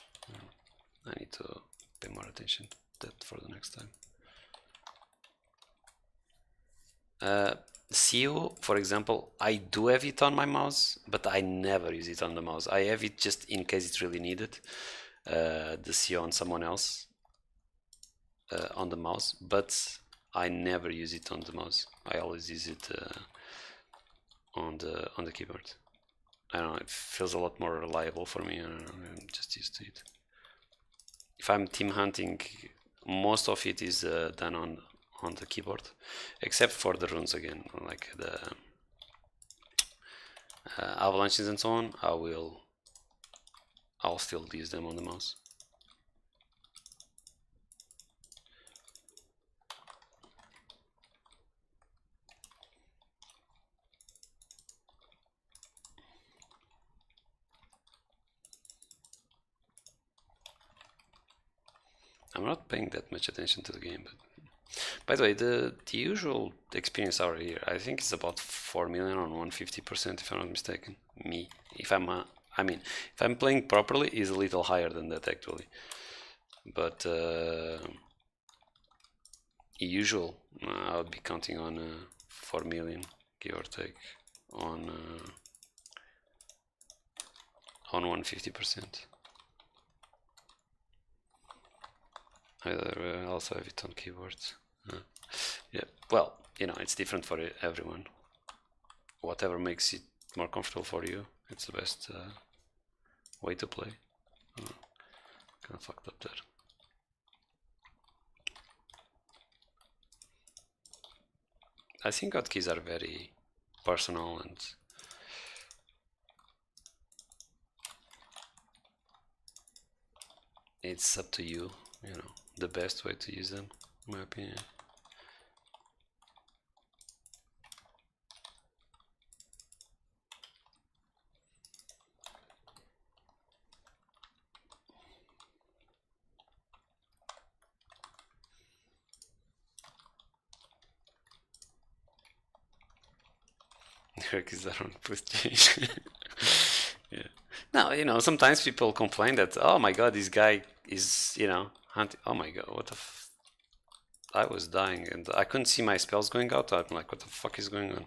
I need to pay more attention to that for the next time. CO, for example, I do have it on my mouse, but I never use it on the mouse. I have it just in case it's really needed, the CO on someone else on the mouse, but I never use it on the mouse. I always use it on the keyboard. I don't know, it feels a lot more reliable for me. I don't know, I'm just used to it. If I'm team hunting, most of it is done on the keyboard, except for the runes again, like the avalanches and so on. I'll still use them on the mouse. I'm not paying that much attention to the game, but by the way, the usual experience hour here, I think it's about 4 million on 150%, if I'm not mistaken. If I'm playing properly, is a little higher than that actually. But usual, I would be counting on 4 million, give or take, on 150%. I also have it on keyboards. Yeah, well, you know, it's different for everyone. Whatever makes it more comfortable for you, it's the best way to play. Kind of fucked up there. I think hotkeys are very personal, and it's up to you, you know, the best way to use them, in my opinion. Hotkeys are on push. Yeah. Now, you know, sometimes people complain that, oh my god, this guy is, you know, hunting. Oh my god, what the f. I was dying and I couldn't see my spells going out. I'm like, what the fuck is going on?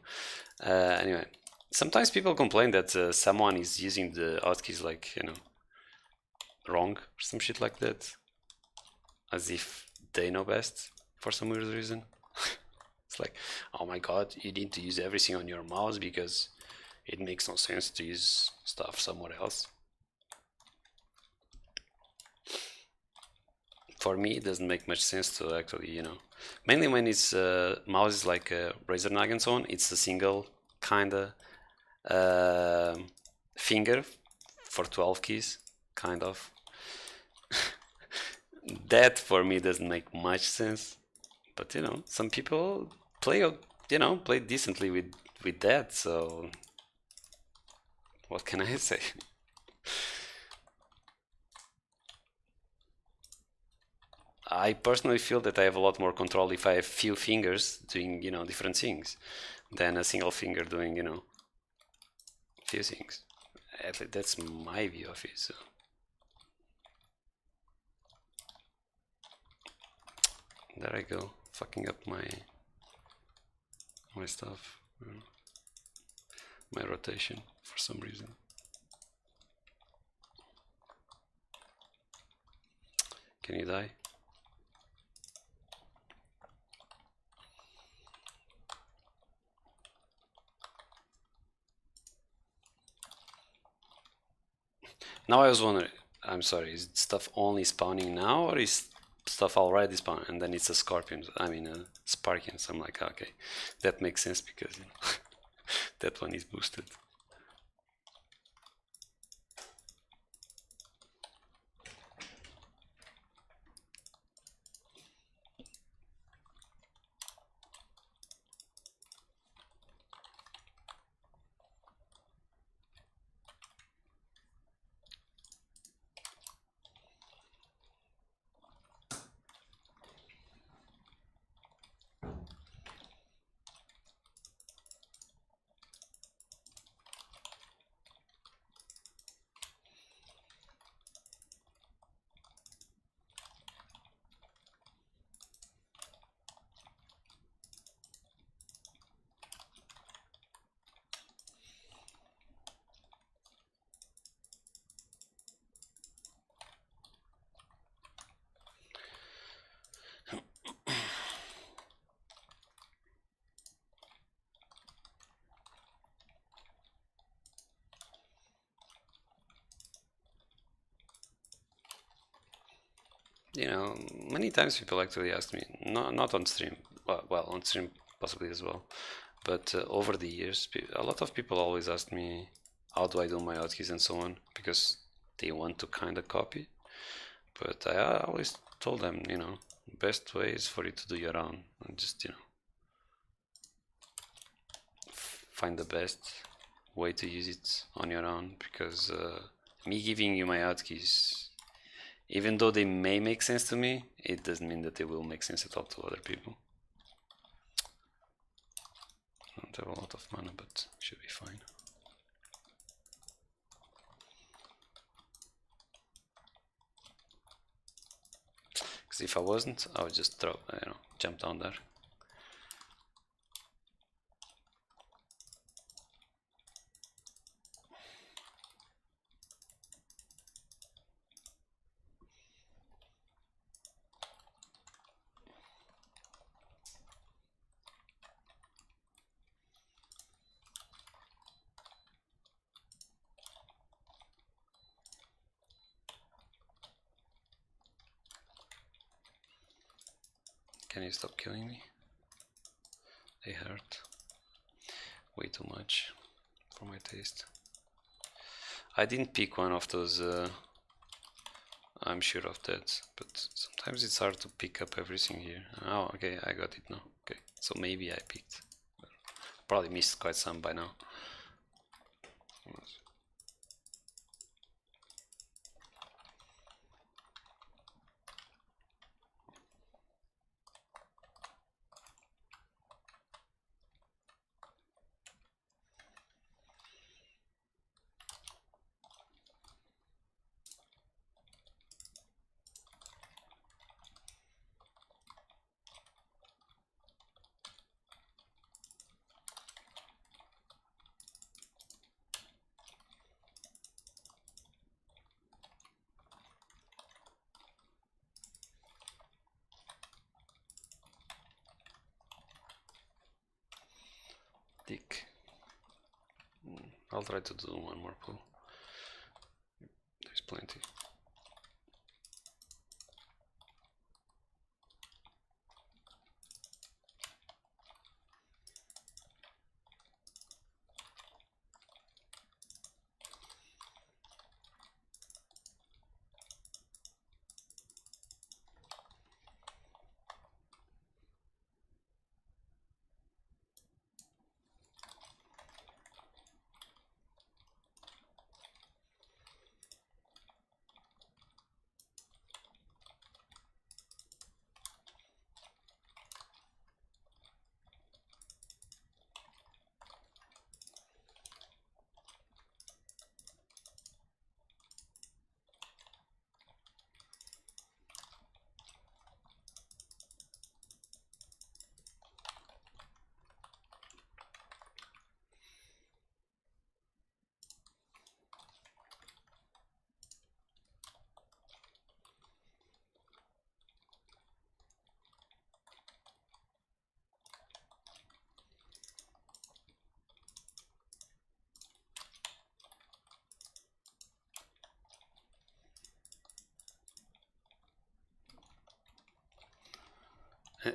Anyway, sometimes people complain that someone is using the hotkeys like, you know, wrong or some shit like that. As if they know best for some weird reason. It's like, oh my god, you need to use everything on your mouse because it makes no sense to use stuff somewhere else. For me, it doesn't make much sense to actually, you know, mainly when it's mouse is like a Razer Nag and so on, it's a single kind of finger for 12 keys, kind of. That for me doesn't make much sense, but you know, some people play, you know, play decently with that, so what can I say? I personally feel that I have a lot more control if I have few fingers doing, you know, different things than a single finger doing, you know, few things. At least that's my view of it. So. There I go, fucking up my stuff, my rotation for some reason. Can you die? Now I was wondering, I'm sorry, is stuff only spawning now or is stuff already spawned and then it's a Scorpion, I mean a Sparkion, so I'm like, okay, that makes sense because you know, that one is boosted. You know, many times people actually ask me, not on stream, well, on stream possibly as well, but over the years, a lot of people always ask me, how do I do my hotkeys and so on, because they want to kind of copy. But I always told them, you know, best way is for you to do your own, and just, you know, find the best way to use it on your own, because me giving you my hotkeys, even though they may make sense to me, it doesn't mean that they will make sense at all to other people. I don't have a lot of mana, but should be fine. Because if I wasn't, I would just throw, you know, jump down there. Can you stop killing me? They hurt way too much for my taste. I didn't pick one of those, I'm sure of that, but sometimes it's hard to pick up everything here. Oh, okay, I got it now. Okay, so maybe I picked. Probably missed quite some by now. Dick. I'll try to do one more pull. There's plenty.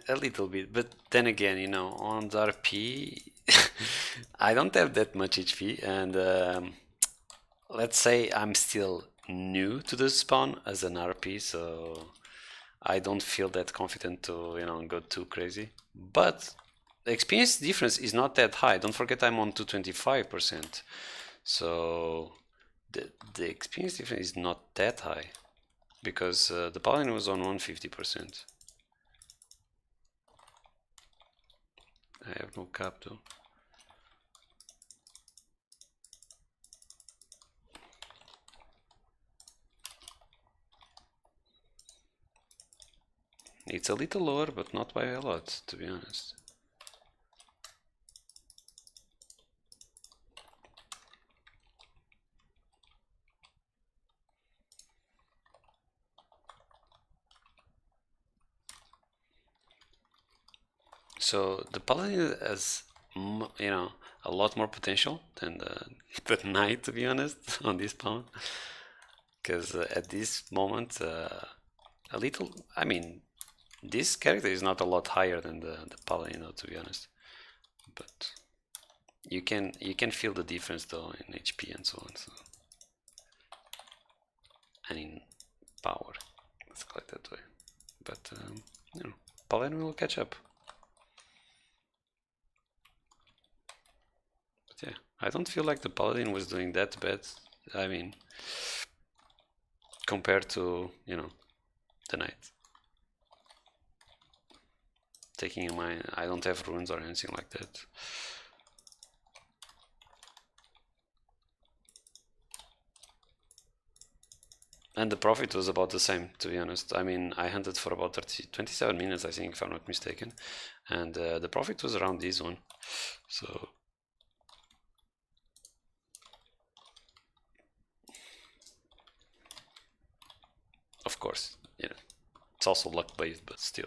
A little bit, but then again, you know, on the RP, I don't have that much HP, and let's say I'm still new to the spawn as an RP, so I don't feel that confident to, you know, go too crazy. But the experience difference is not that high. Don't forget I'm on 225%, so the experience difference is not that high because the Paladin was on 150%. I have no cap though. It's a little lower, but not by a lot, to be honest. So the Paladin has, you know, a lot more potential than the Knight, to be honest, on this pawn. Because at this moment, a little, I mean, this character is not a lot higher than the Paladin, though, to be honest. But you can feel the difference though in HP and so on. So. And in power, let's call it that way. But you know, Paladin will catch up. But yeah, I don't feel like the Paladin was doing that bad. I mean, compared to, you know, the Knight. Taking in mind, I don't have runes or anything like that. And the profit was about the same, to be honest. I mean, I hunted for about 27 minutes, I think, if I'm not mistaken. And the profit was around this one. So... Of course, you know, it's also luck-based, but still.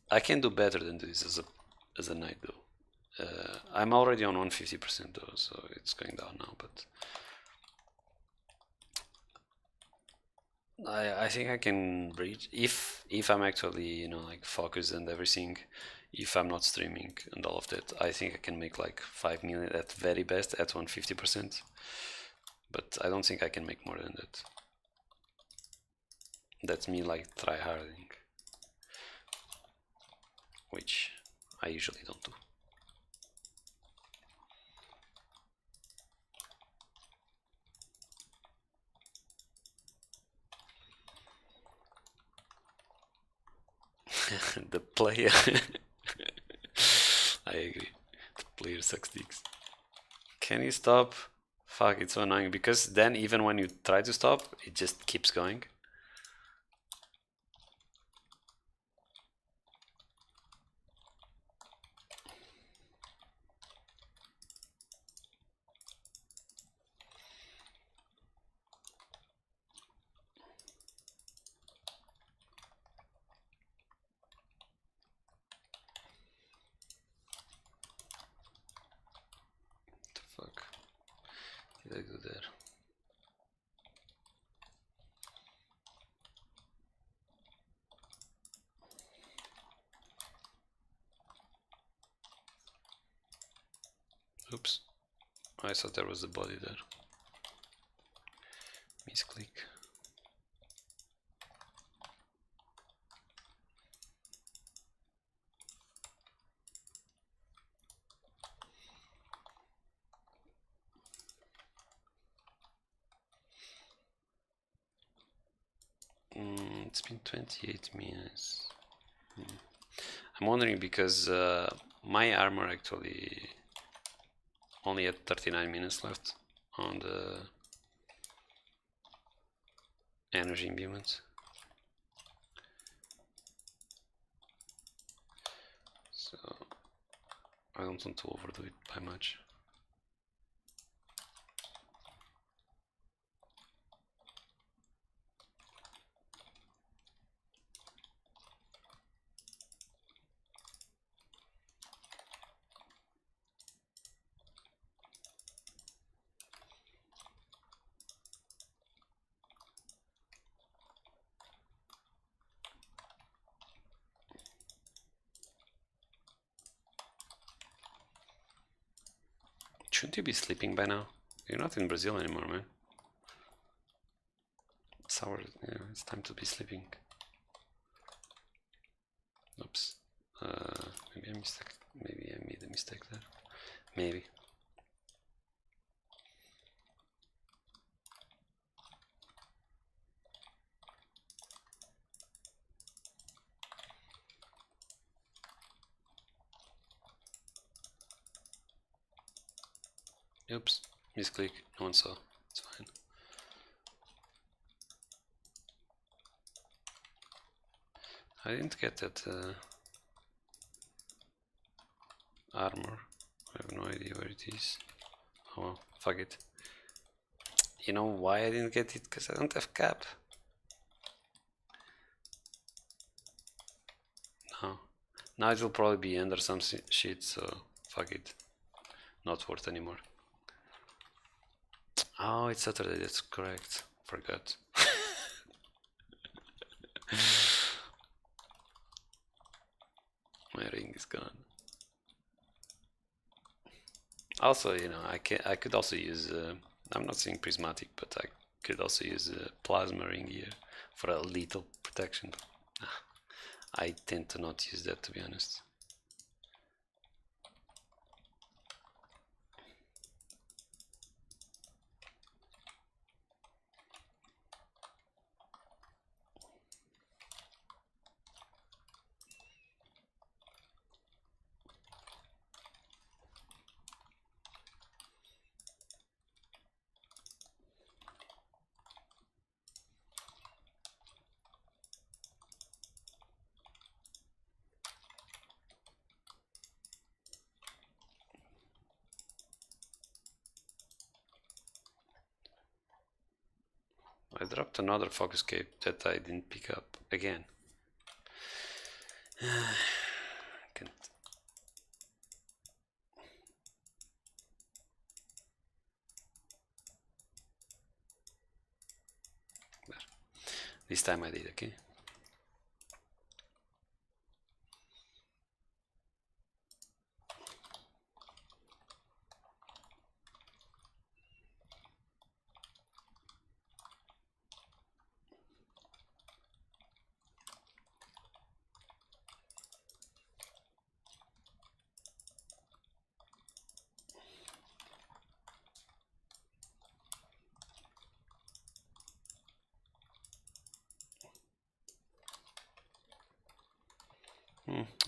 I can do better than this as a Knight, though. I'm already on 150% though, so it's going down now, but I think I can breach if I'm actually, you know, like focused and everything. If I'm not streaming and all of that, I think I can make like 5 million at very best at 150%. But I don't think I can make more than that. That's me like try harding, which I usually don't do. The player. I agree. The player sucks dicks. Can you stop? Fuck, it's so annoying because then even when you try to stop, it just keeps going. What the fuck did I do there? Oops. I thought there was a body there. Misclick. It's been 28 minutes. I'm wondering because my armor actually only had 39 minutes left on the energy imbuement. So I don't want to overdo it by much. Shouldn't you be sleeping by now? You're not in Brazil anymore, man. Sour, yeah, it's time to be sleeping. Oops. Maybe I made a mistake there. Maybe. Oops, misclick, no one saw, it's fine. I didn't get that armor, I have no idea where it is. Oh well, fuck it. You know why I didn't get it? Because I don't have cap. No. Now it will probably be under some shit, so fuck it. Not worth anymore. Oh, it's Saturday, that's correct. Forgot. My ring is gone. Also, you know, I could also use. I'm not saying prismatic, but I could also use a plasma ring here for a little protection. I tend to not use that, to be honest. I dropped another focus cape that I didn't pick up again. Can't. This time I did, okay?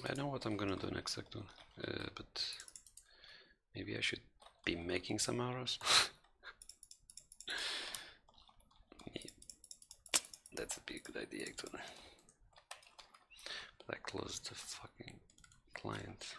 I know what I'm gonna do next actually, but maybe I should be making some arrows. Yeah, that's a big good idea actually. But I closed the fucking client.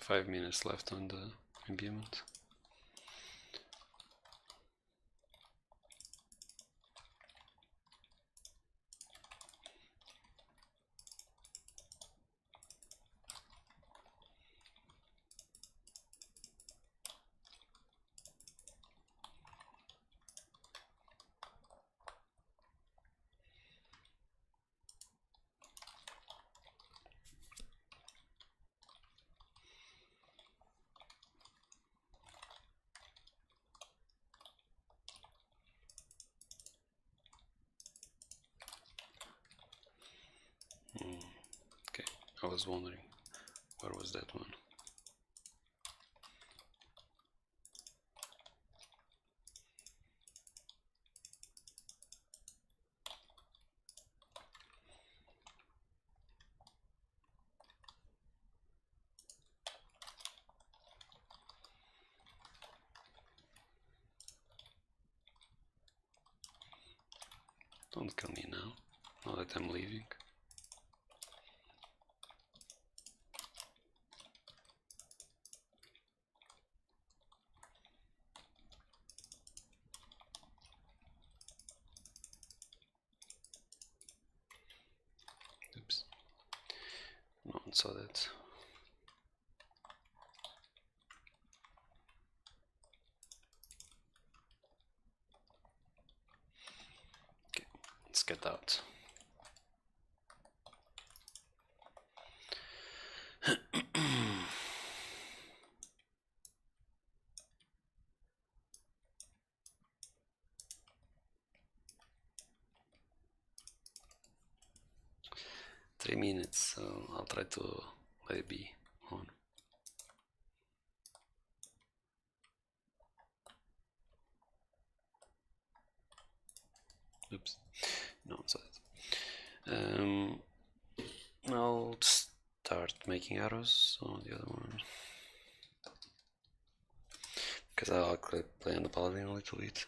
Five minutes left on the imbuement. Okay, I was wondering, where was that one? Don't kill me now that I'm leaving. Oops. No one saw that. Okay, let's get out. Three minutes, so I'll try to let it be on. Oops, no one saw that. I'll start making arrows on the other one, because I'll play on the Paladin a little bit.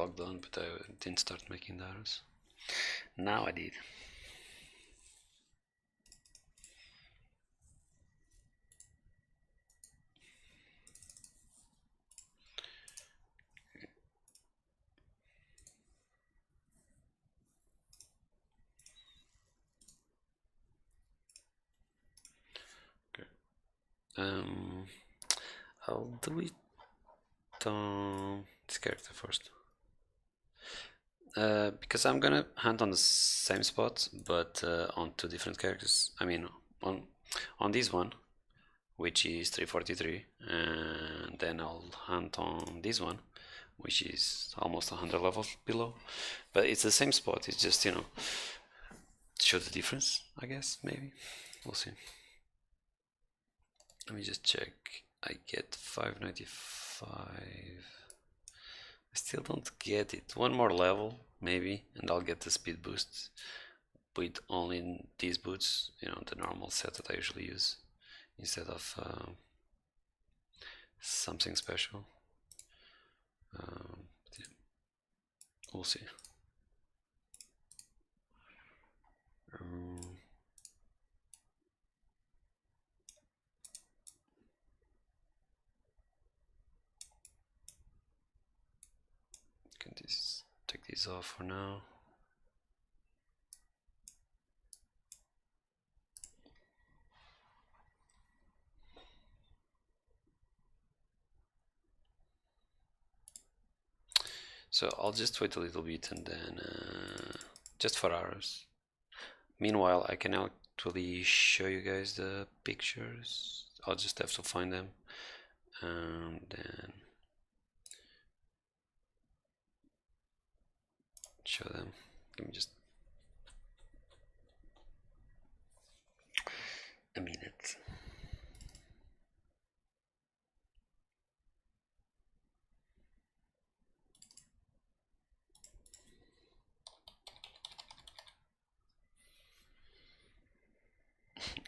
logged on, but I didn't start making the arrows. Now I did. I'll do it on this character first. Because I'm gonna hunt on the same spot, but on two different characters. I mean, on this one, which is 343, and then I'll hunt on this one, which is almost 100 levels below. But it's the same spot. It's just, you know, show the difference, I guess. Maybe we'll see. Let me just check. I get 595. I still don't get it. One more level, maybe, and I'll get the speed boost with only these boots, you know, the normal set that I usually use, instead of something special. Yeah. We'll see. Can take these off for now. So I'll just wait a little bit and then just for arrows. Meanwhile, I can actually show you guys the pictures. I'll just have to find them and then show them. Give me just a minute.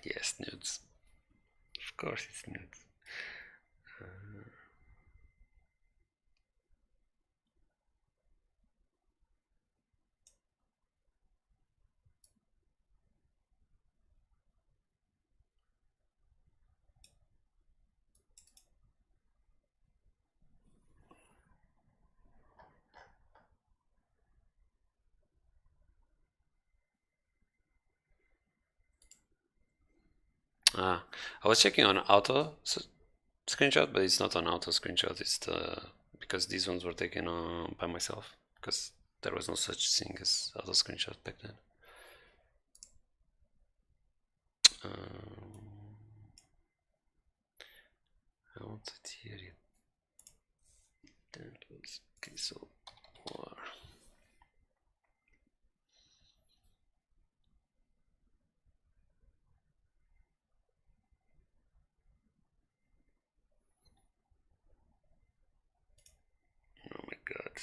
Yes, nudes. Of course it's nudes. I was checking on auto screenshot, but it's not on auto screenshot. It's because these ones were taken by myself, because there was no such thing as auto screenshot back then. I want it here. Okay, so war. Oh my god.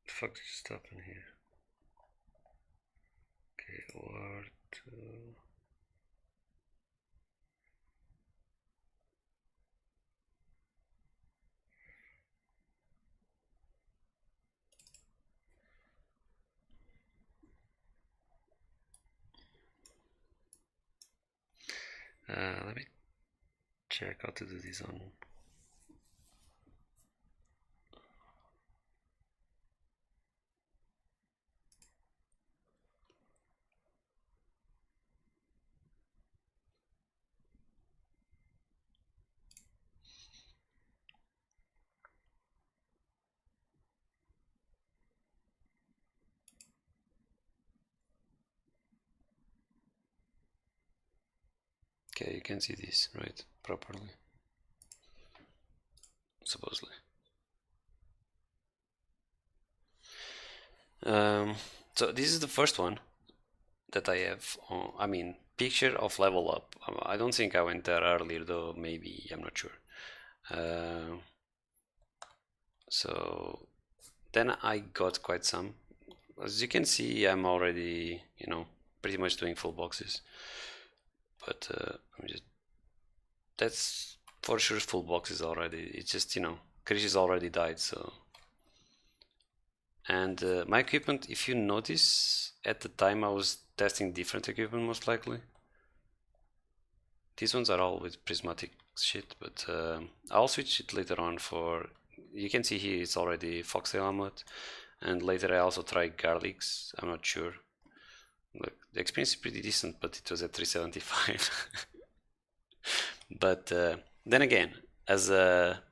The fuck did you stop in here? Okay, war to... let me check how to do this on. Okay, you can see this, right, properly, supposedly. So this is the first one that I have, I mean, picture of level up. I don't think I went there earlier though, maybe, I'm not sure. So then I got quite some. As you can see, I'm already, you know, pretty much doing full boxes. But that's for sure full boxes already. It's just, you know, Krish has already died, so And my equipment, if you notice, at the time I was testing different equipment most likely. These ones are all with prismatic shit, but I'll switch it later on for, you can see here it's already foxtail omelet, and later I also tried garlics. I'm not sure. Look, the experience is pretty decent, but it was at 375. But then again, as a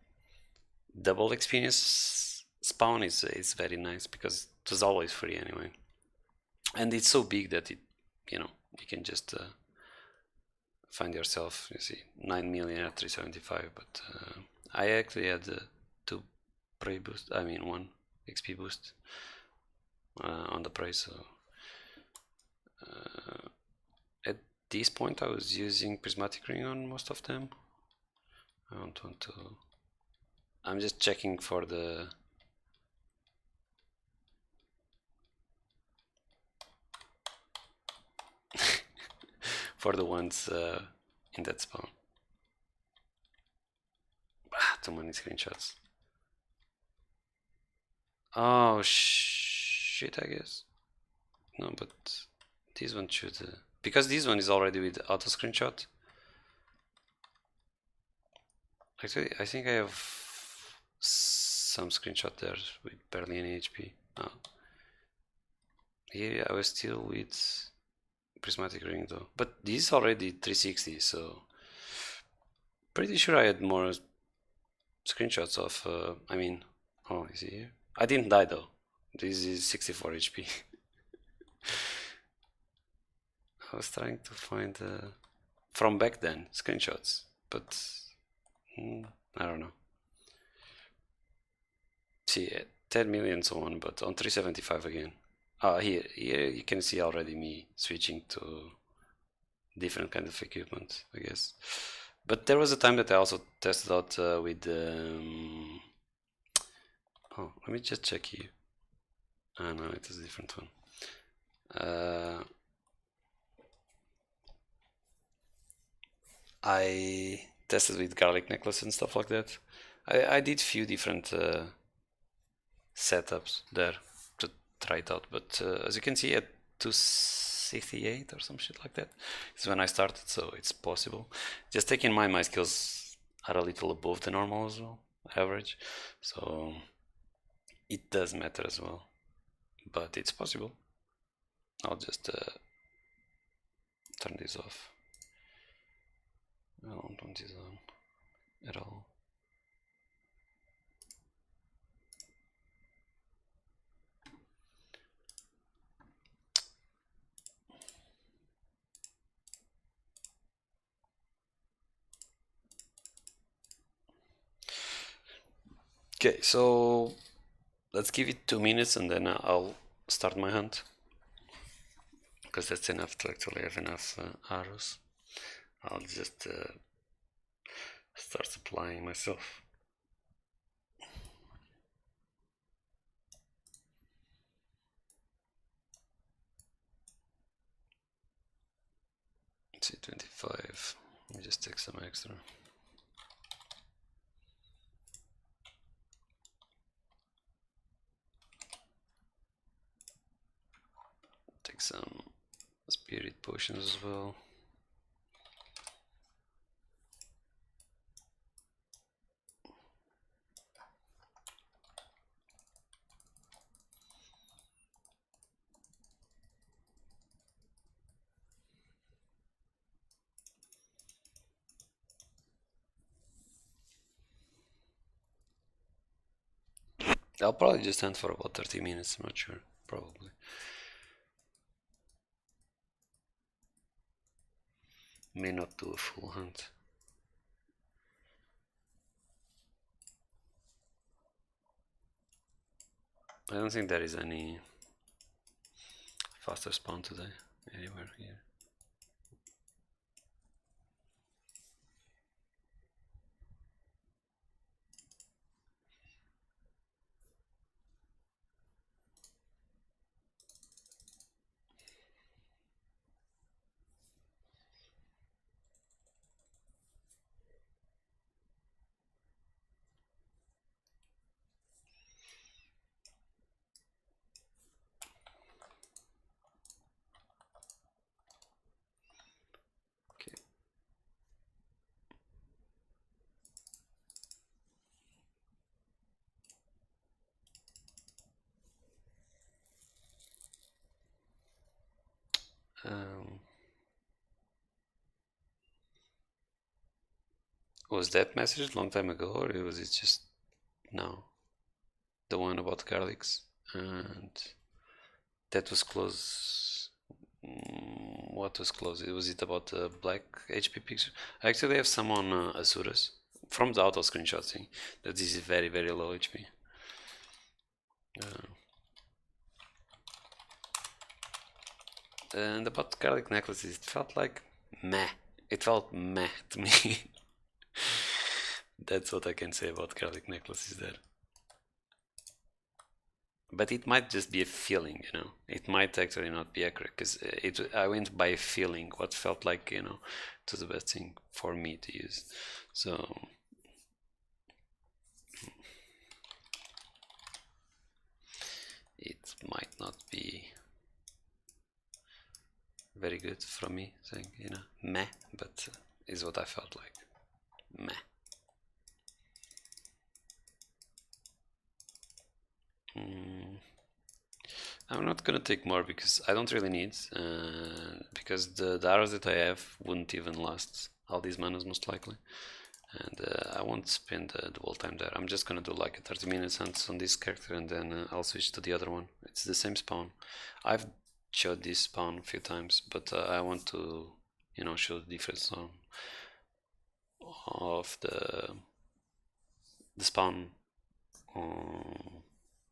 double experience spawn is very nice because it was always free anyway, and it's so big that it, you know, you can just find yourself, you see, 9 million at 375. But I actually had 2 prey boost, I mean 1 XP boost on the prey, so at this point I was using prismatic ring on most of them. I don't want to, I'm just checking for the for the ones in that spawn. Too many screenshots. Oh shit, I guess. No, but this one should because this one is already with auto screenshot. Actually, I think I have some screenshot there with barely any HP. Oh. Here I was still with prismatic ring though, but this is already 360, so pretty sure I had more screenshots of I mean, oh, is he here? I didn't die though. This is 64 HP. I was trying to find from back then screenshots, but I don't know. See, 10 million so on, but on 375 again. Here you can see already me switching to different kind of equipment, I guess. But there was a time that I also tested out with oh, let me just check here. Oh no, it is a different one. I tested with garlic necklace and stuff like that. I did few different setups there to try it out, but as you can see at 268 or some shit like that is when I started, so it's possible. Just take in mind my skills are a little above the normal as well, average, so it does matter as well, but it's possible. I'll just turn this off. I don't want this on at all. Okay, so let's give it 2 minutes and then I'll start my hunt, because that's enough to actually have enough arrows. I'll just start supplying myself. Let's see, 25. Let me just take some extra. Take some spirit potions as well. I'll probably just hunt for about 30 minutes, I'm not sure, probably. May not do a full hunt. I don't think there is any faster spawn today anywhere here. Was that message a long time ago, or was it just now? The one about garlics, and that was close. What was close? Was it about the black HP picture? I actually have some on Asuras from the auto screenshot thing that this is very low HP. And about garlic necklaces, it felt like meh. It felt meh to me. That's what I can say about garlic necklaces there. But it might just be a feeling, you know. It might actually not be accurate because I went by a feeling, what felt like, you know, to the best thing for me to use. So it might not be very good from me saying, you know, meh, but is what I felt like. Meh. I'm not gonna take more because I don't really need, because the arrows that I have wouldn't even last all these manas most likely, and I won't spend the whole time there. I'm just gonna do like a 30 minutes hunt on this character, and then I'll switch to the other one. It's the same spawn. I've showed this spawn a few times, but I want to, you know, show the difference of the spawn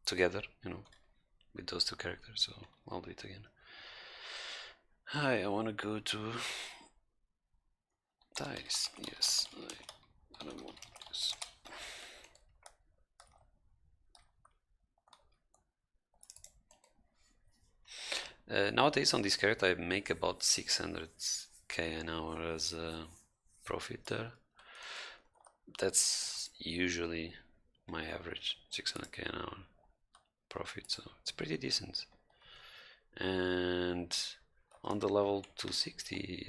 together, you know, with those two characters. So I'll do it again. Hi, I want to go to dice. Yes, I don't want this. Nowadays on this character I make about 600k an hour as a profit there. That's usually my average, 600k an hour profit, so it's pretty decent. And on the level 260,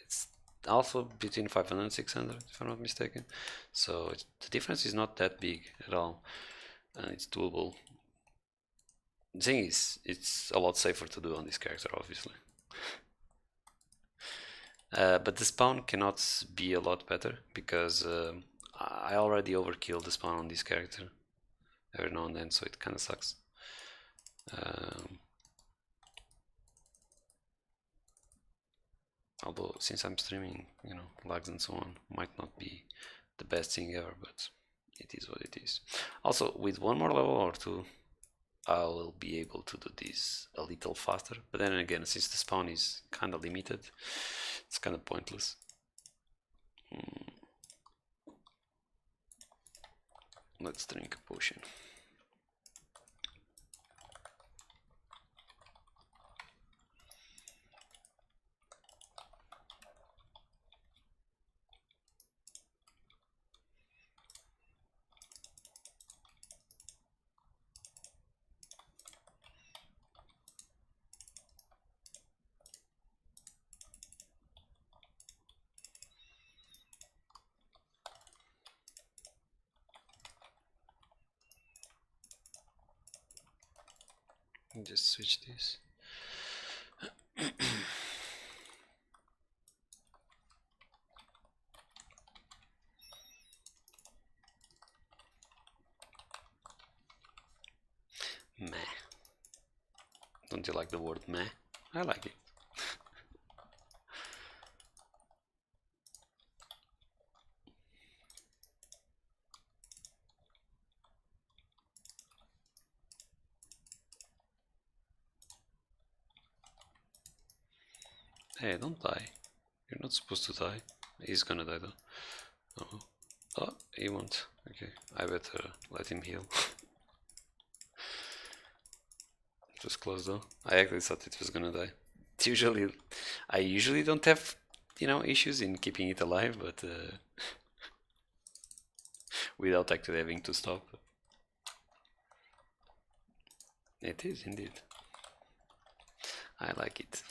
it's also between 500 and 600 if I'm not mistaken, so the difference is not that big at all, and it's doable. The thing is, it's a lot safer to do on this character, obviously. But the spawn cannot be a lot better because I already overkill the spawn on this character every now and then, so it kind of sucks. Although since I'm streaming, you know, lags and so on might not be the best thing ever, but it is what it is. Also, with one more level or two, I will be able to do this a little faster, but then again, since the spawn is kind of limited, it's kind of pointless. Let's drink a potion. Just switch this. Meh. Don't you like the word meh? I like it. Hey, don't die. You're not supposed to die. He's gonna die though. Oh, he won't. Okay, I better let him heal. It was close though. I actually thought it was gonna die. I usually don't have, you know, issues in keeping it alive, but without actually having to stop. It is indeed. I like it.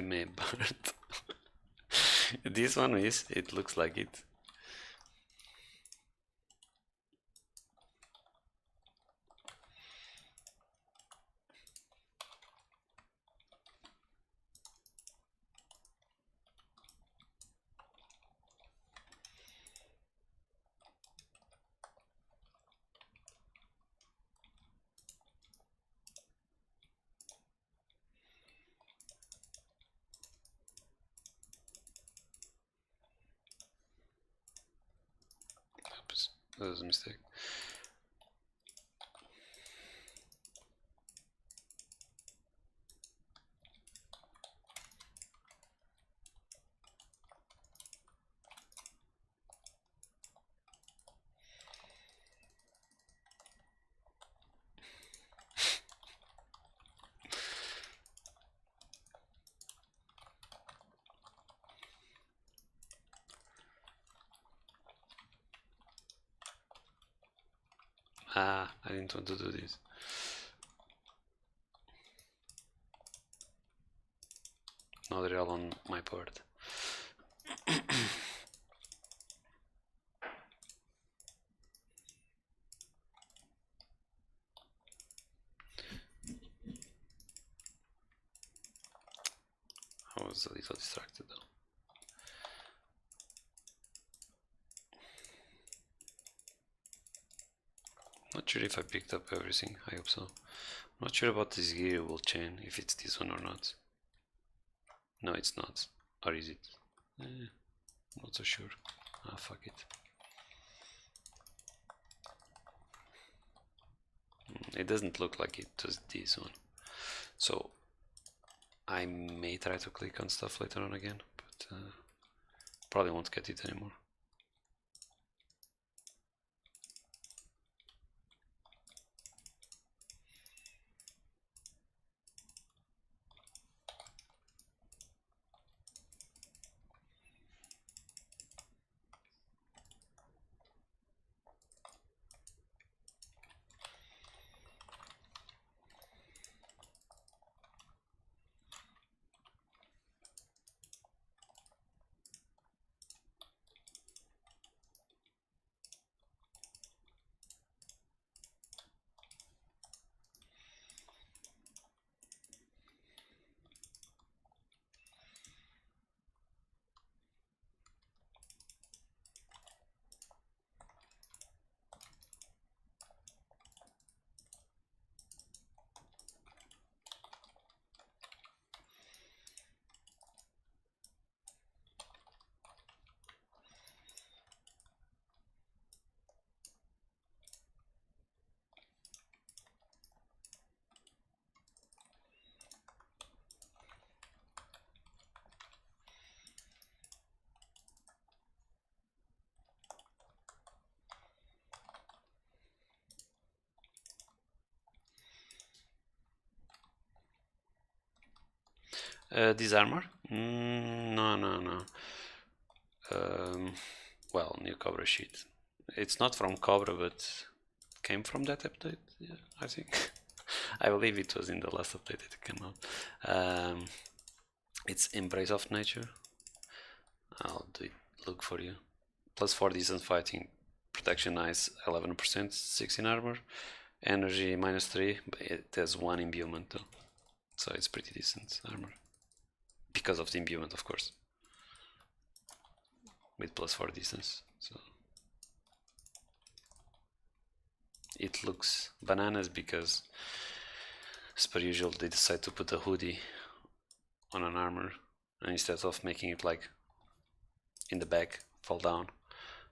Me bird. This one is, it looks like it. Oops, that was a mistake. Ah, I didn't want to do this. Not real on my part. I was a little distracted though. Not sure if I picked up everything, I hope so. Not sure about this gearable chain, if it's this one or not. No, it's not. Or is it? Not so sure. Ah, fuck it. It doesn't look like it was this one. So I may try to click on stuff later on again, but probably won't get it anymore. This armor? No. Well, new Cobra sheet. It's not from Cobra, but came from that update, yeah, I think. I believe it was in the last update that came out. It's Embrace of Nature. I'll do it, look for you. Plus 4 decent fighting, protection nice, 11%, 16 armor, energy -3, but it has 1 imbuement though, so it's pretty decent armor. Because of the imbuement, of course. With plus 4 distance, so it looks bananas because, as per usual, they decide to put a hoodie on an armor, and instead of making it like in the back, fall down,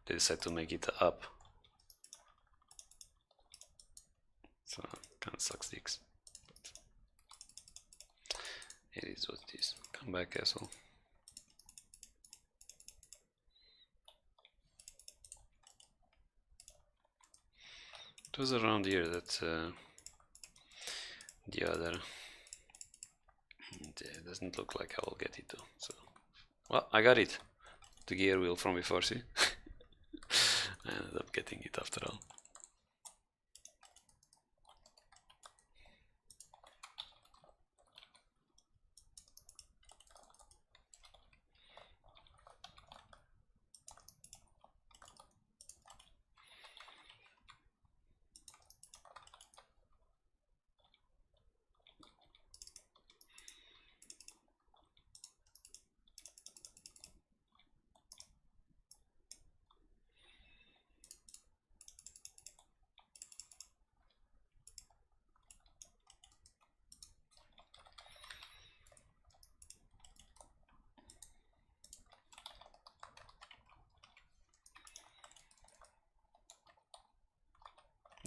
they decide to make it up. So kind of sucks dicks. But it is what it is. Come back, asshole. It was around here that the other. It doesn't look like I will get it though. So, well, I got it. The gear wheel from before, see? I ended up getting it after all.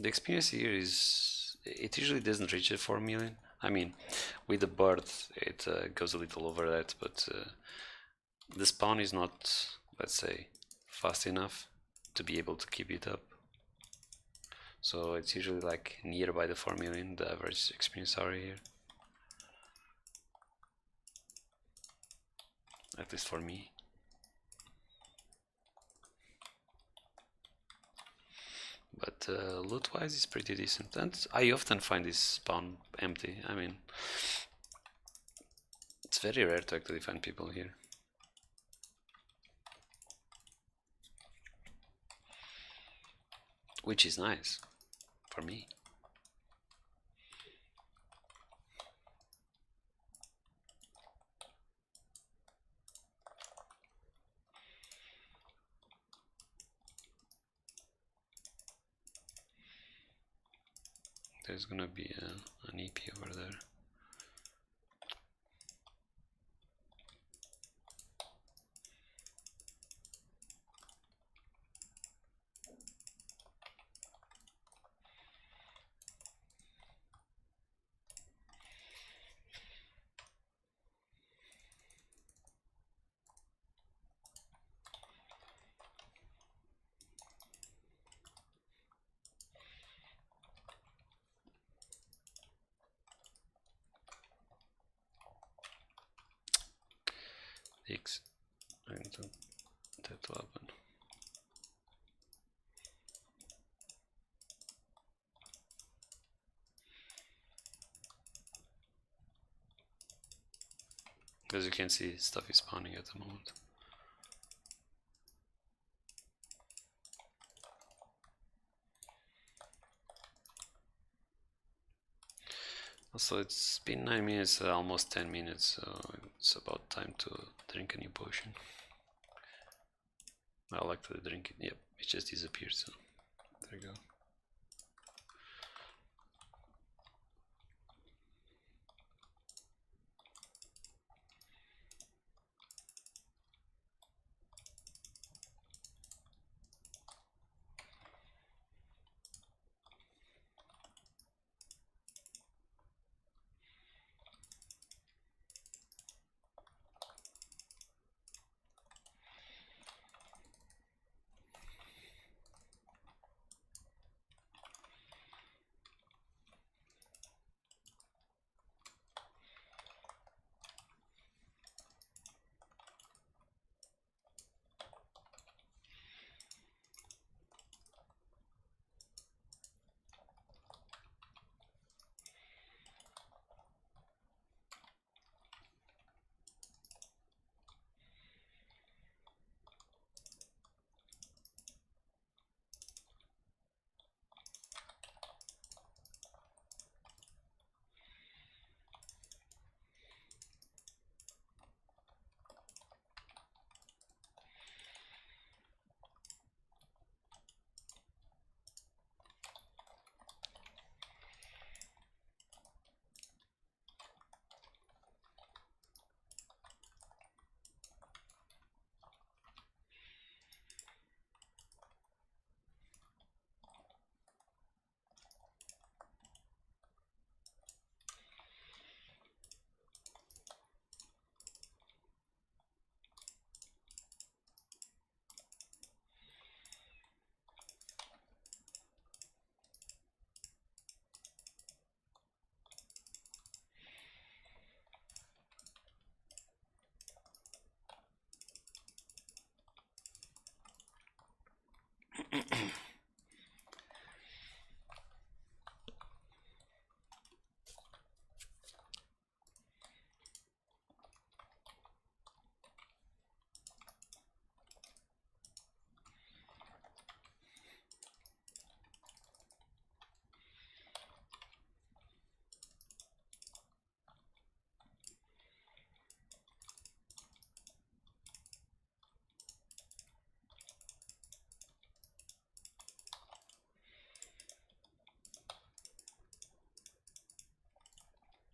The experience here is, it usually doesn't reach the 4 million. I mean, with the bird it goes a little over that, but the spawn is not, let's say, fast enough to be able to keep it up. So it's usually like nearby the 4 million, the average experience hour here. At least for me. But loot wise it's pretty decent, and I often find this spawn empty. I mean, it's very rare to actually find people here. Which is nice for me. There's gonna be an EP over there. X and that weapon. As you can see, stuff is spawning at the moment. Also, it's been 9 minutes, almost 10 minutes, so it's about time to drink a new potion. I like to drink it. Yep, it just disappeared, so there you go.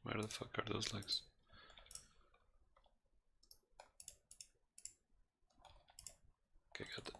Where the fuck are those legs? Okay, got it.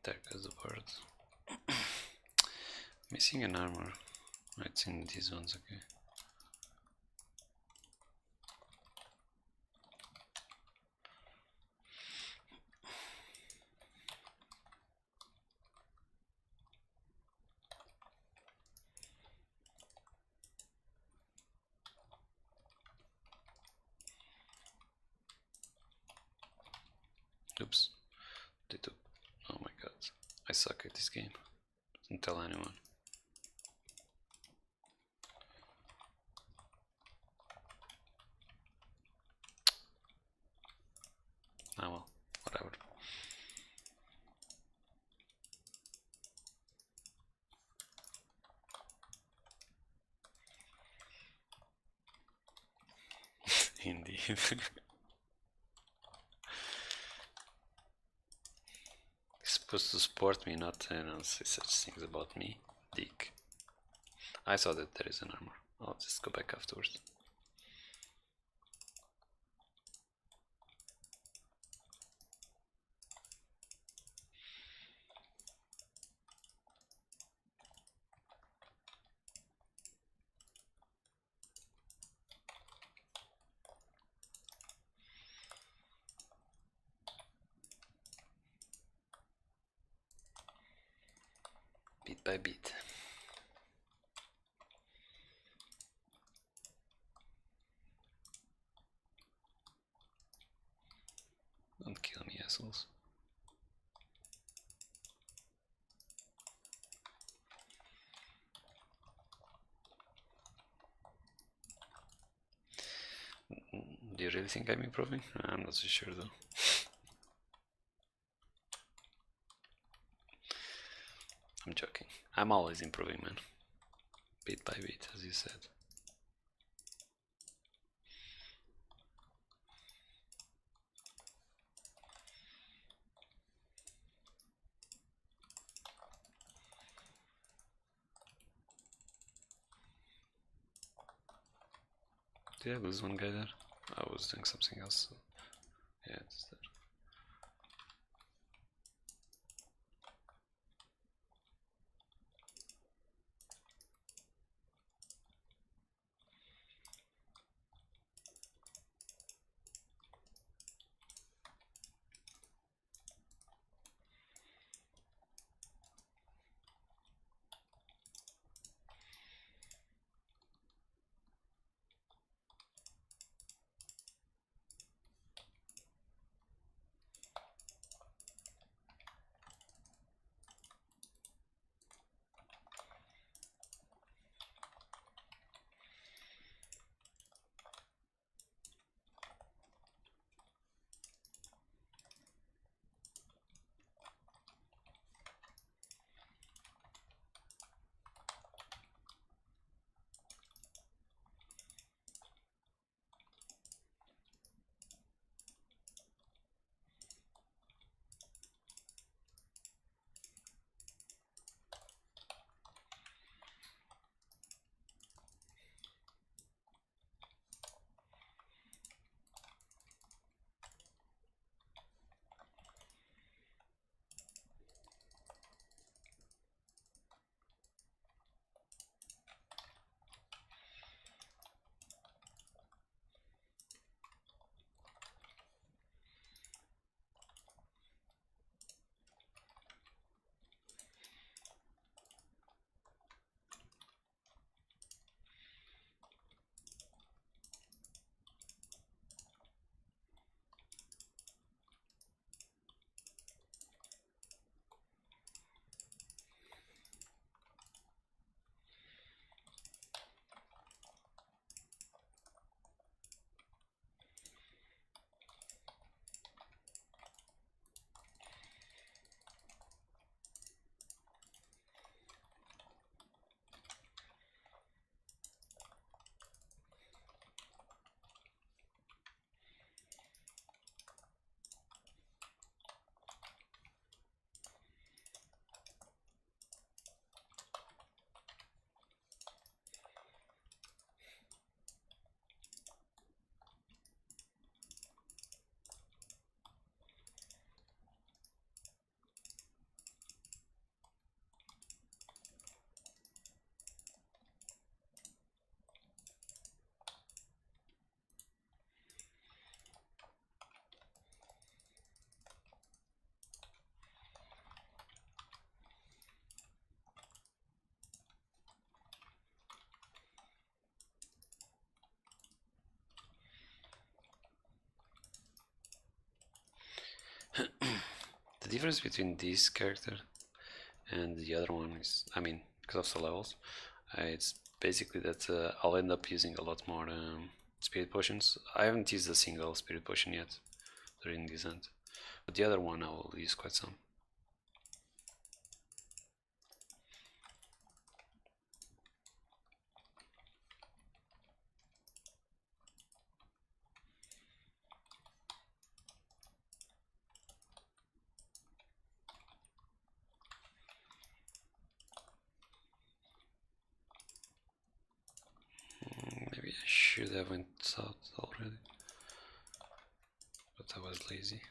There goes the bird. Missing an armor. It's in these ones, okay. Oops. Oh my god. I suck at this game. Don't tell anyone. Ah well, whatever. Indeed. He's supposed to support me, not say such things about me. Dick. I saw that there is an armor. I'll just go back afterwards. Bit by bit. Don't kill me, assholes. Do you really think I'm improving? I'm not so sure though. I'm joking. I'm always improving, man. Bit by bit, as you said. Did I lose one guy there? I was doing something else. So yeah, it's there. difference between this character and the other one is, I mean, because of the levels, it's basically that I'll end up using a lot more spirit potions. I haven't used a single spirit potion yet during this end, but the other one I will use quite some. Maybe I should have went south already, but I was lazy.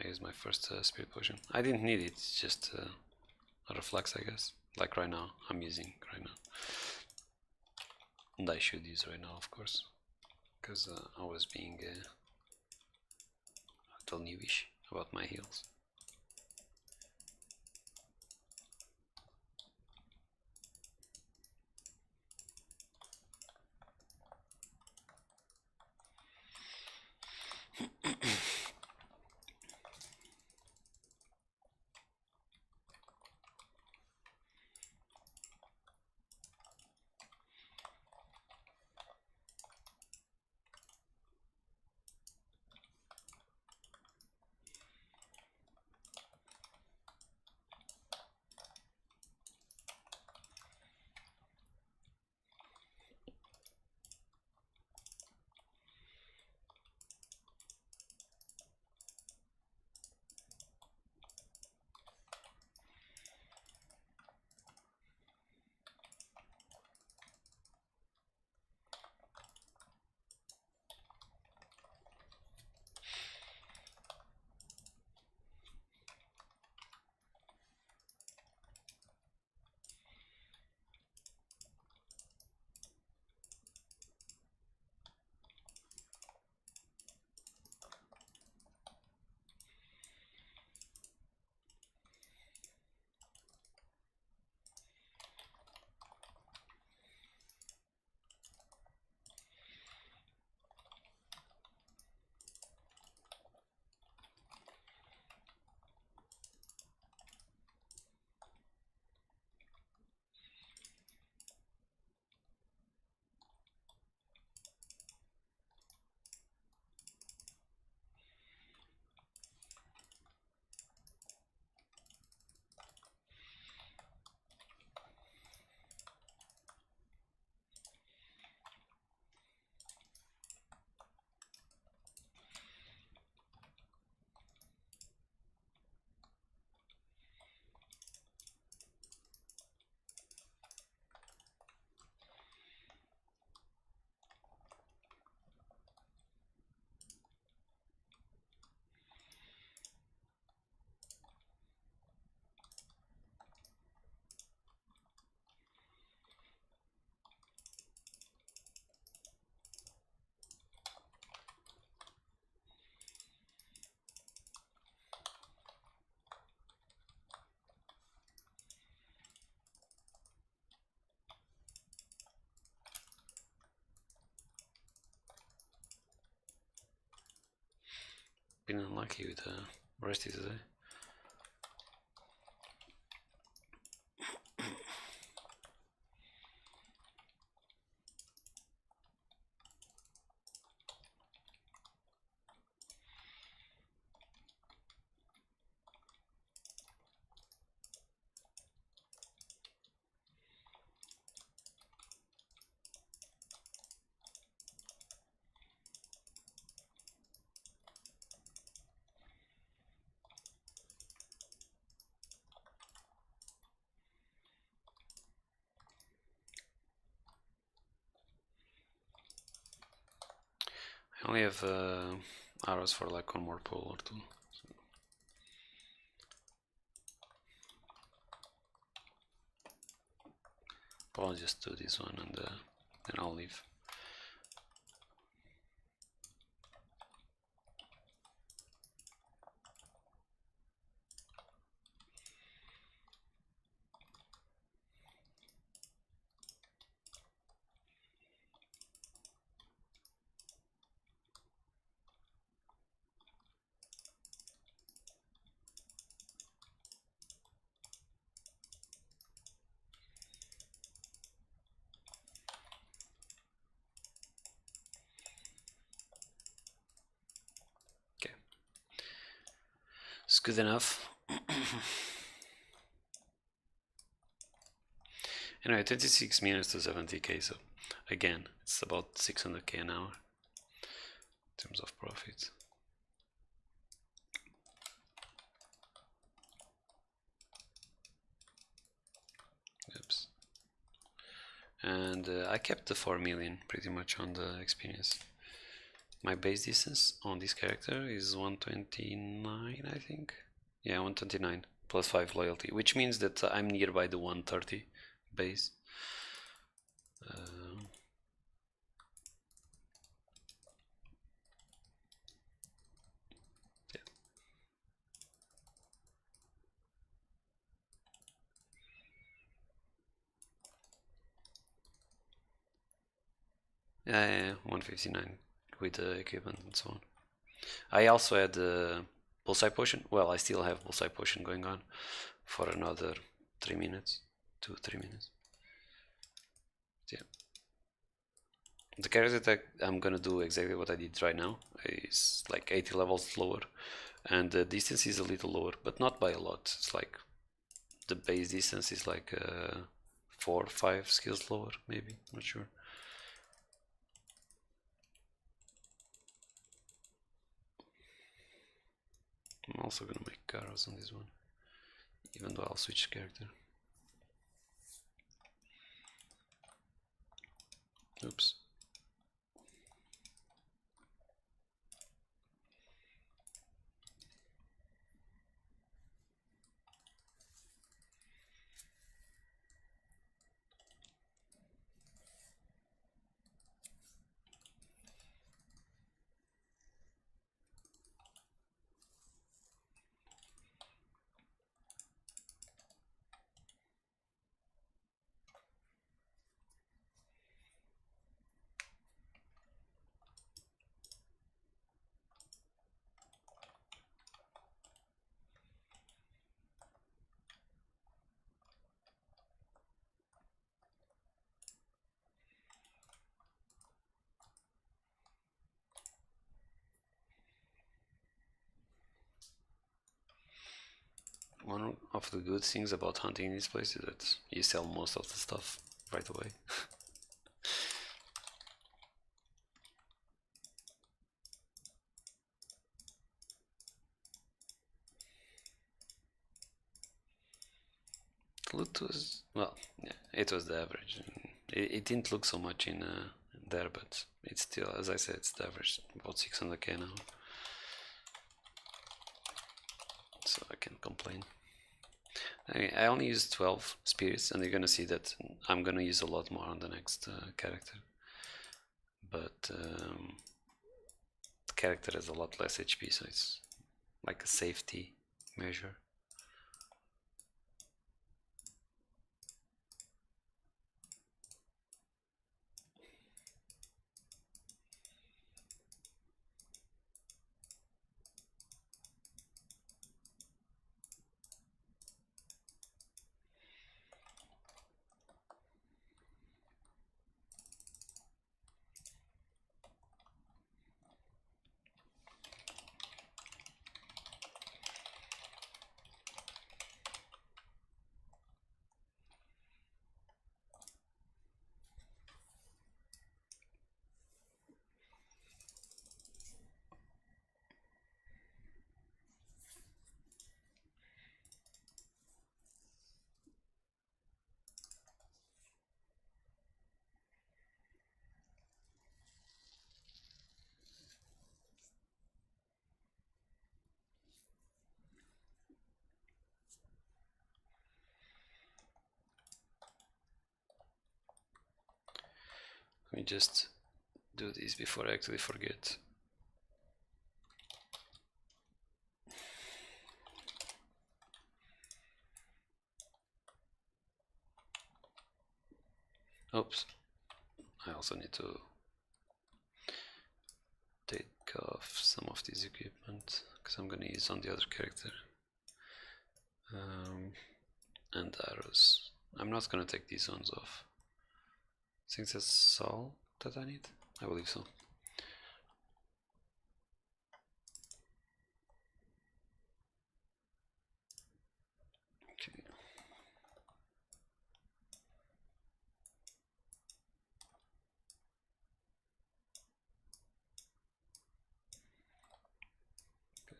I used my first spirit potion. I didn't need it, it's just a reflex, I guess. Like right now, I'm using right now. And I should use right now, of course, because I was being a little newish about my heals. Been unlucky with Rusty today. I only have arrows for like one more pull or two. So I'll just do this one and then I'll leave. It's good enough. Anyway, 26 minutes to 70k, so again, it's about 600k an hour in terms of profit. Oops. And I kept the 4 million pretty much on the experience. My base distance on this character is 129, I think. Yeah, 129 plus 5 loyalty, which means that I'm nearby the 130 base. Yeah, 159 with the equipment and so on. I also had the bullseye potion. Well, I still have bullseye potion going on for another 3 minutes, 2-3 minutes. Yeah. The character that I'm gonna do exactly what I did right now is like 80 levels lower, and the distance is a little lower, but not by a lot. It's like the base distance is like 4 or 5 skills lower, maybe, not sure. I'm also gonna make arrows on this one, even though I'll switch character. Oops. One of the good things about hunting in this place is that you sell most of the stuff right away. Loot was, well, yeah, it was the average. It didn't look so much in there, but it's still, as I said, it's the average, about 600k now. So I can't complain. I only used 12 spirits, and you're gonna see that I'm gonna use a lot more on the next character. But the character has a lot less HP, so it's like a safety measure. Let me just do this before I actually forget. Oops, I also need to take off some of this equipment because I'm gonna use on the other character. And arrows. I'm not gonna take these ones off. I think that's all that I need. I believe so. Okay.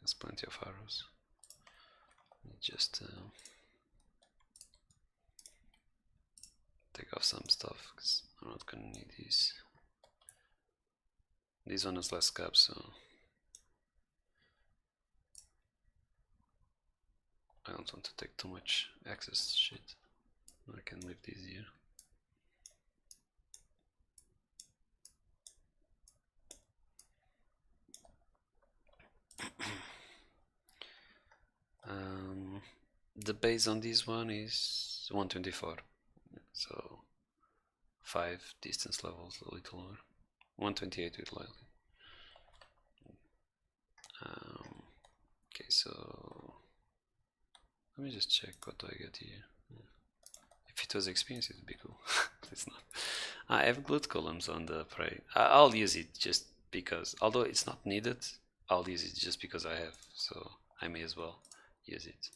There's plenty of arrows. Just take off some stuff because I'm not gonna need these. This one has less caps, so I don't want to take too much excess shit. I can leave these here. The base on this one is 124, so 5 distance levels, a little lower. 128 with loyalty. Okay, so let me just check what do I get here. If it was experience, it would be cool. It's not. I have glut columns on the prey. I'll use it just because, although it's not needed, I'll use it just because I have, so I may as well use it.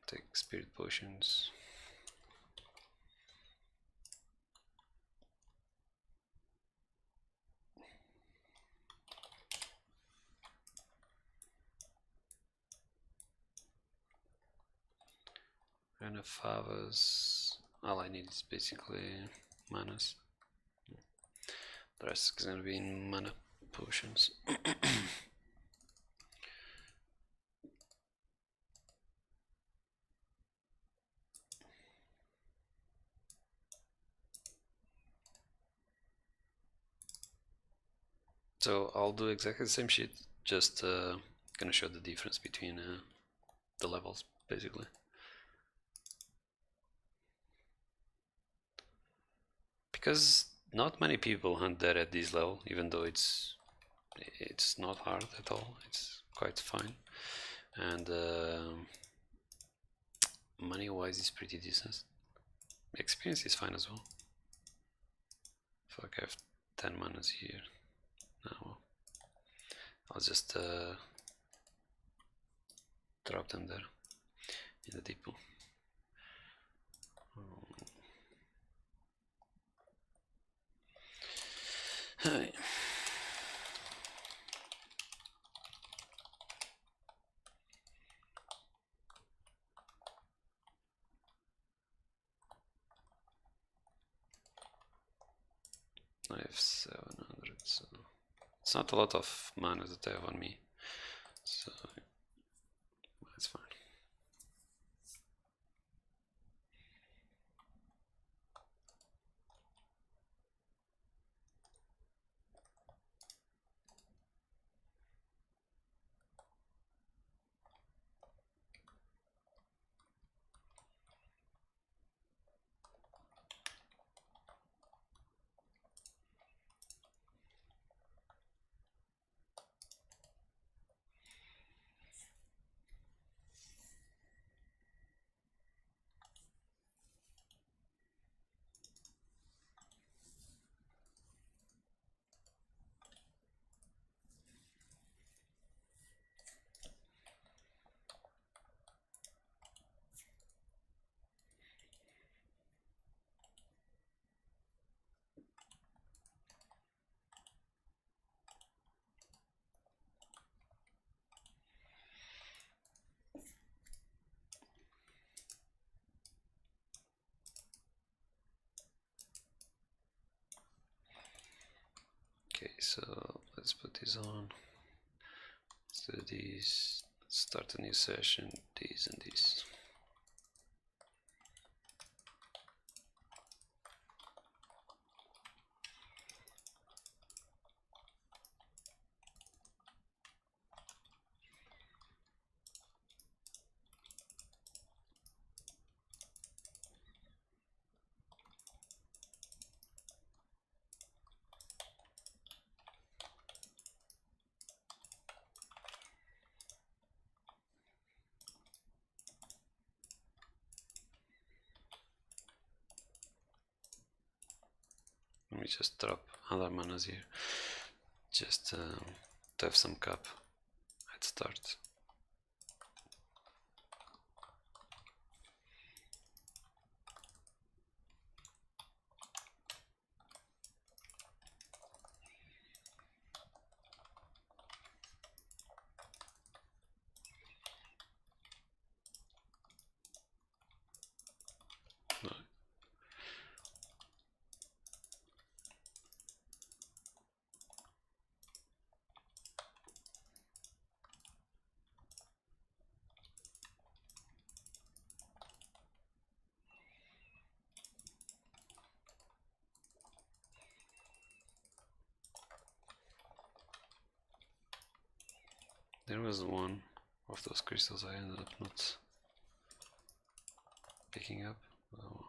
Take spirit potions. And of favas. All I need is basically manas. The rest is gonna be in mana potions. So I'll do exactly the same shit, just gonna show the difference between the levels, basically. Because not many people hunt that at this level, even though it's not hard at all, it's quite fine. And money wise it's pretty decent. Experience is fine as well. Fuck, I have 10 manas here. Now I'll just drop them there in the depot. Hi. I have 700, so it's not a lot of mana that I have on me, so that's fine. Okay, so let's put this on. do these. Let's start a new session. These and these. Let me just drop other manas here, just to have some cap at start. There was one of those crystals I ended up not picking up. Oh.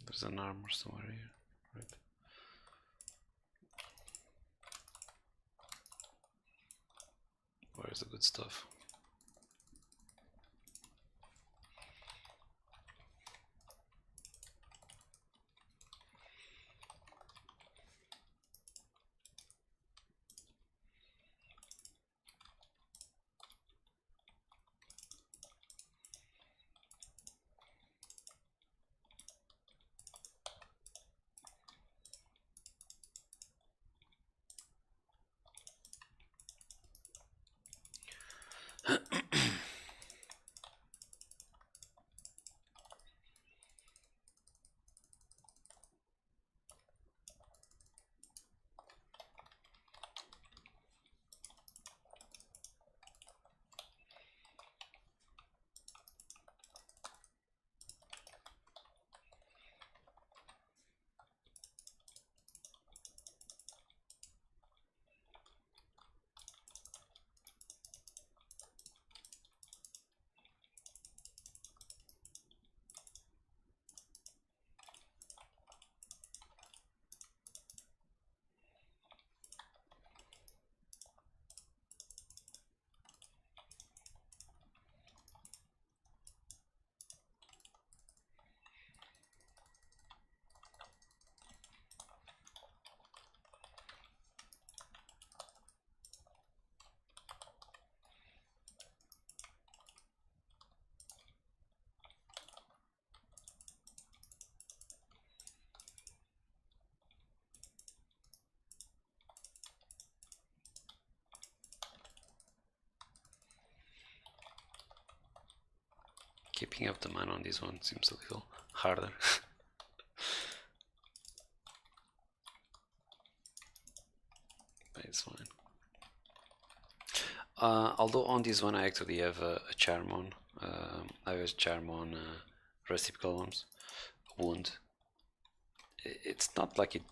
There's an armor somewhere here, right? Where's the good stuff? Keeping up the mana on this one seems a little harder. it's fine. Although on this one I actually have a charm on. I have a charm on Rusty Golems. Wound. It's not like it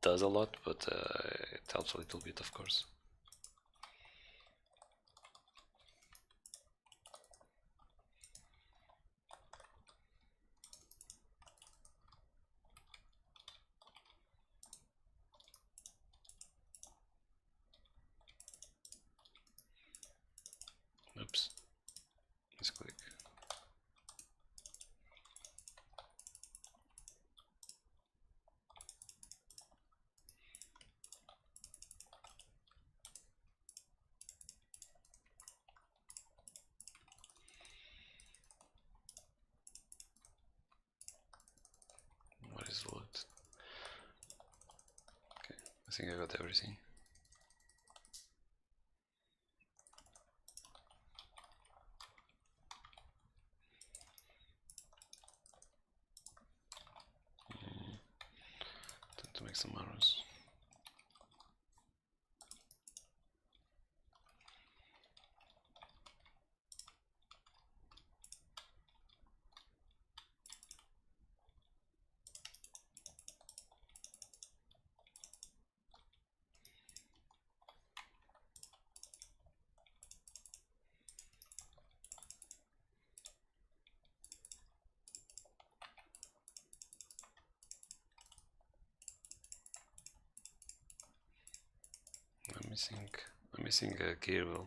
does a lot, but it helps a little bit, of course. Oops. Let's click. What is loot? Okay, I think I got everything. Time to make some arrows. I'm missing a gear wheel.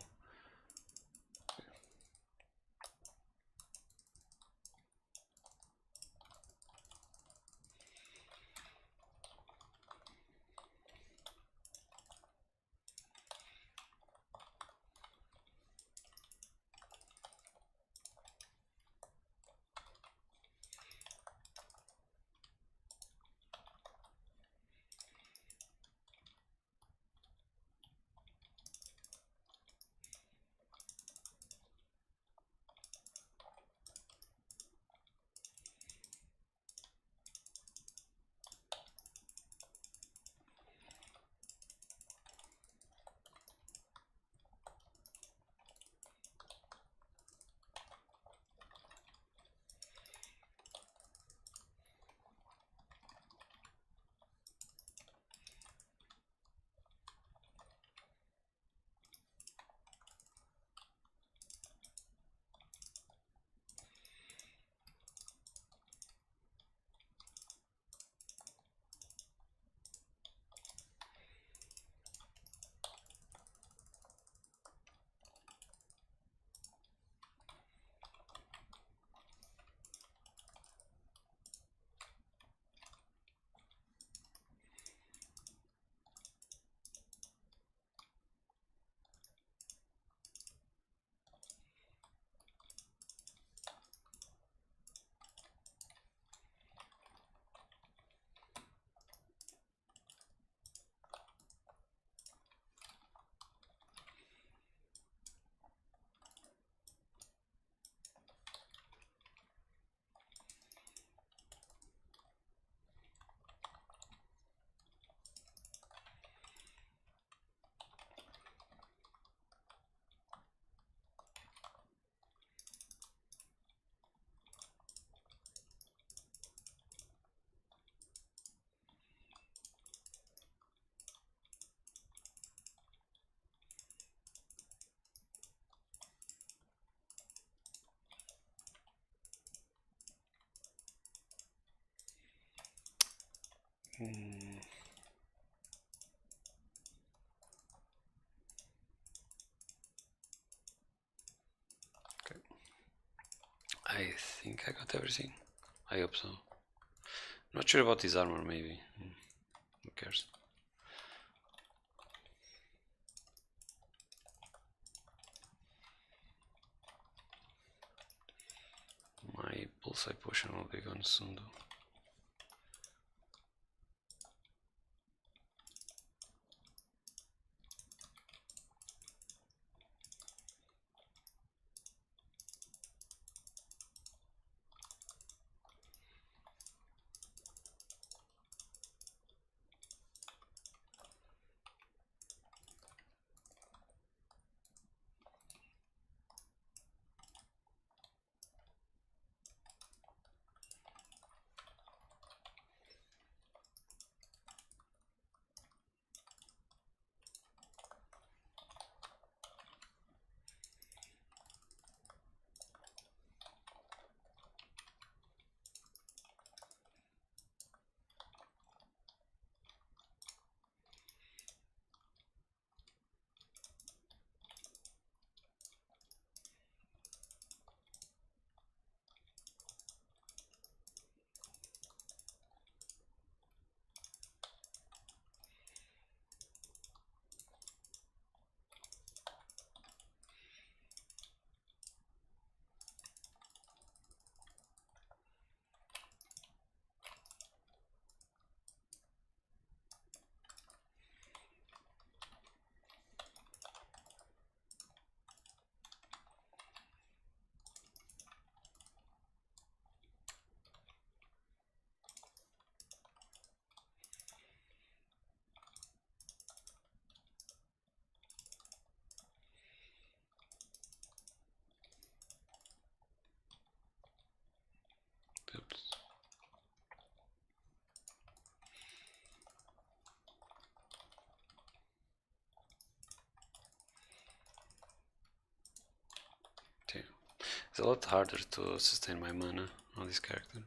Okay. I think I got everything. I hope so. Not sure about this armor, maybe. Who cares? My bullseye potion will be gone soon though. It's a lot harder to sustain my mana on this character.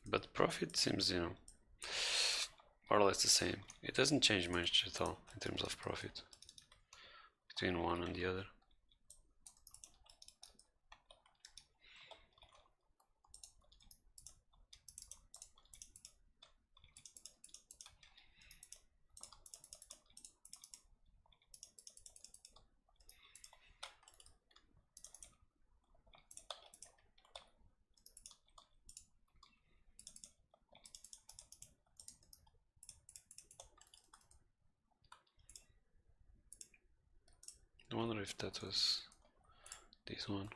But profit seems, you know, more or less the same. It doesn't change much at all in terms of profit between one and the other. I wonder if that was this one,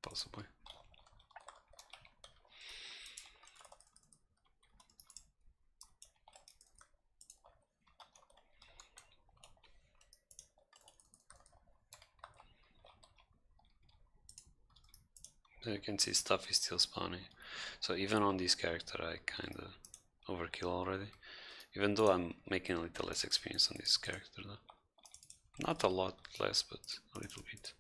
possibly. You can see stuff is still spawning. So even on this character I kinda overkill already. Even though I'm making a little less experience on this character though. Not a lot less, but a little bit.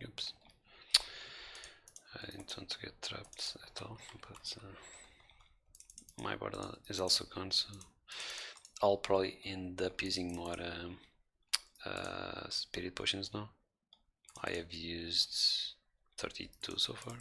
Oops. I didn't want to get trapped at all, but my board is also gone, so I'll probably end up using more spirit potions now. I have used 32 so far.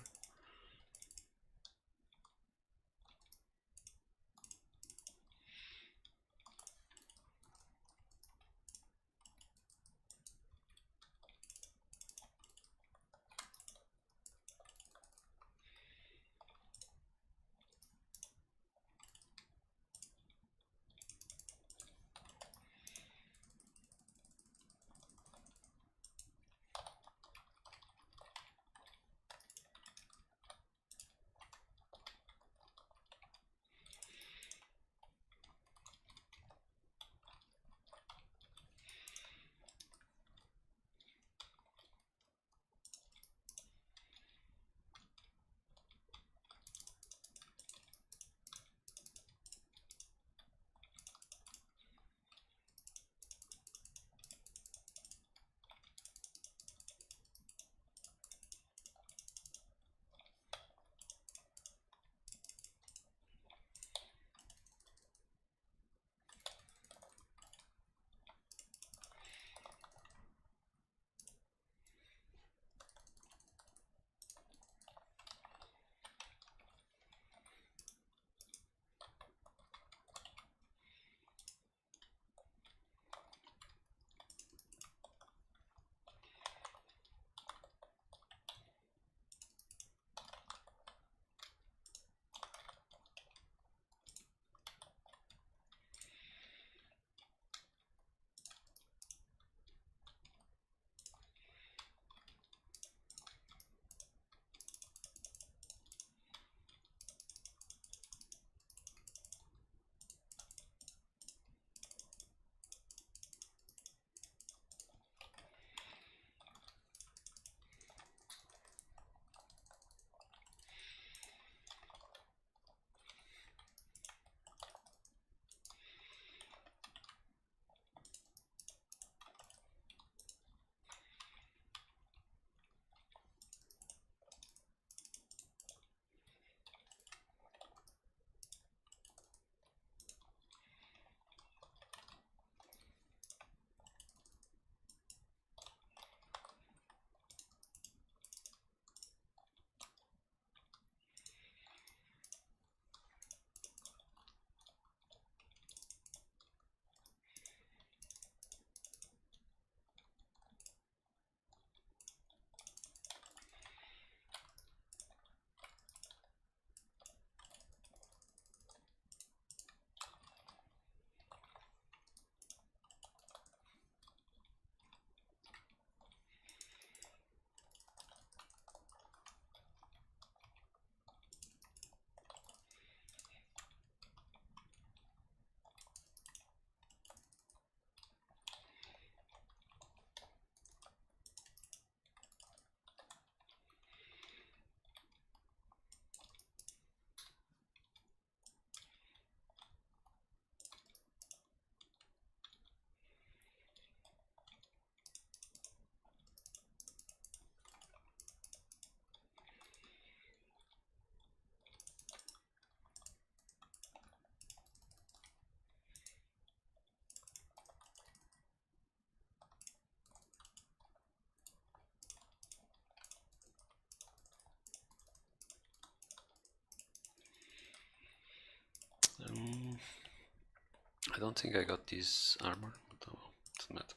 don't think I got this armor, but oh, doesn't matter.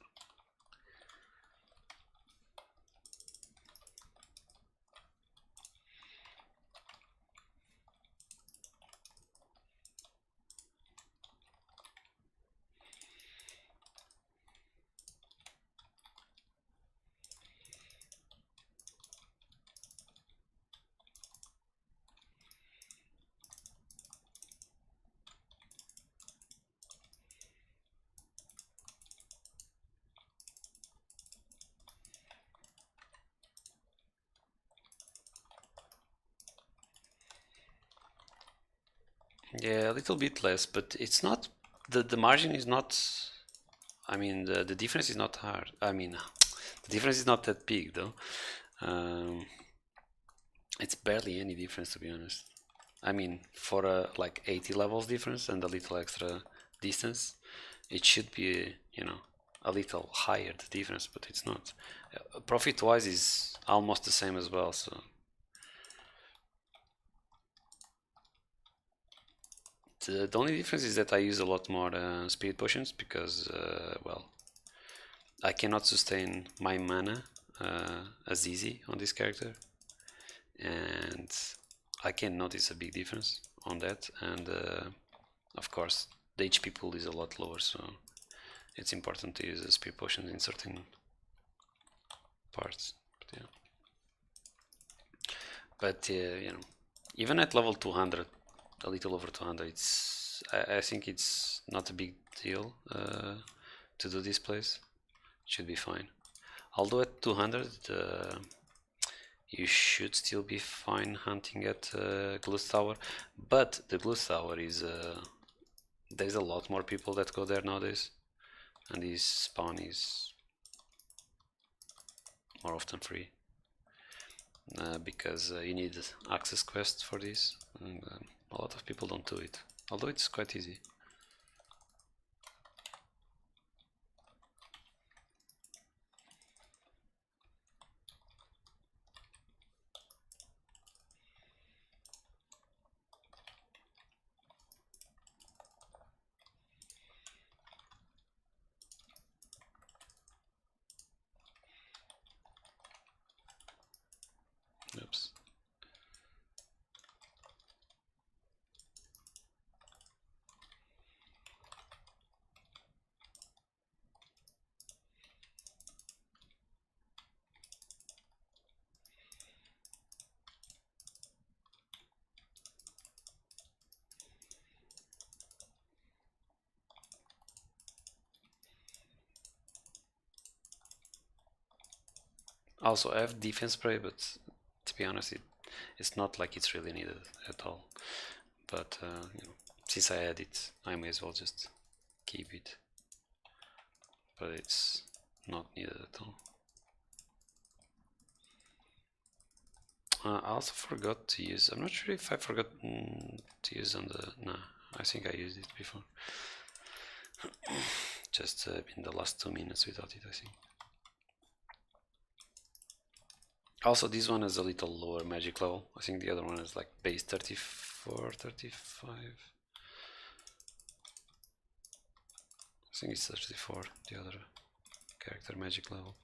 Yeah, a little bit less, but it's not, the margin is not, I mean, the difference is not hard. I mean, the difference is not that big though. It's barely any difference, to be honest. I mean, for a like 80 levels difference and a little extra distance, it should be, you know, a little higher the difference, but it's not. Profit wise is almost the same as well, so the only difference is that I use a lot more spirit potions because, well, I cannot sustain my mana as easy on this character, and I can notice a big difference on that. And of course, the HP pool is a lot lower, so it's important to use spirit potions in certain parts. But you know, even at level 200, a little over 200, it's I think it's not a big deal to do this place. It should be fine. Although at 200 you should still be fine hunting at Gluth Tower, but the Gluth Tower is there's a lot more people that go there nowadays, and this spawn is more often free. Because you need access quests for this, and a lot of people don't do it, although it's quite easy. Oops. Also, I have defense spray, but to be honest, it's not like it's really needed at all. But you know, since I had it, I may as well just keep it. But it's not needed at all. I also forgot to use, I'm not sure if I forgot to use on the, no, I think I used it before. Just in the last 2 minutes without it, I think. Also, this one is a little lower magic level. I think the other one is like base 34, 35. I think it's 34, the other character magic level.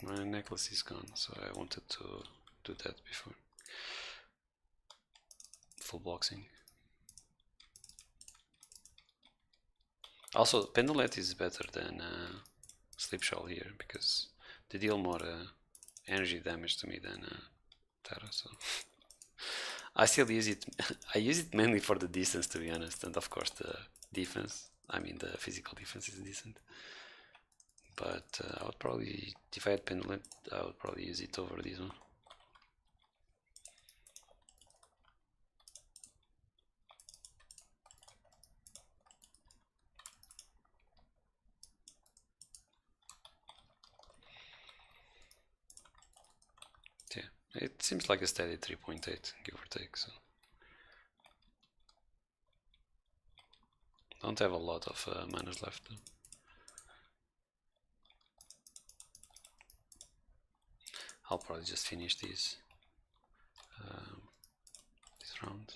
My necklace is gone, so I wanted to do that before. Full boxing. Also, Pendulet is better than Sleep Shawl here because they deal more energy damage to me than Terra. So I still use it. I use it mainly for the distance, to be honest, and of course the defense. I mean, the physical defense is decent, but I would probably, if I had Pendulum, I would probably use it over this one. Yeah, it seems like a steady 3.8, give or take, so. Don't have a lot of manas left though. I'll probably just finish this round.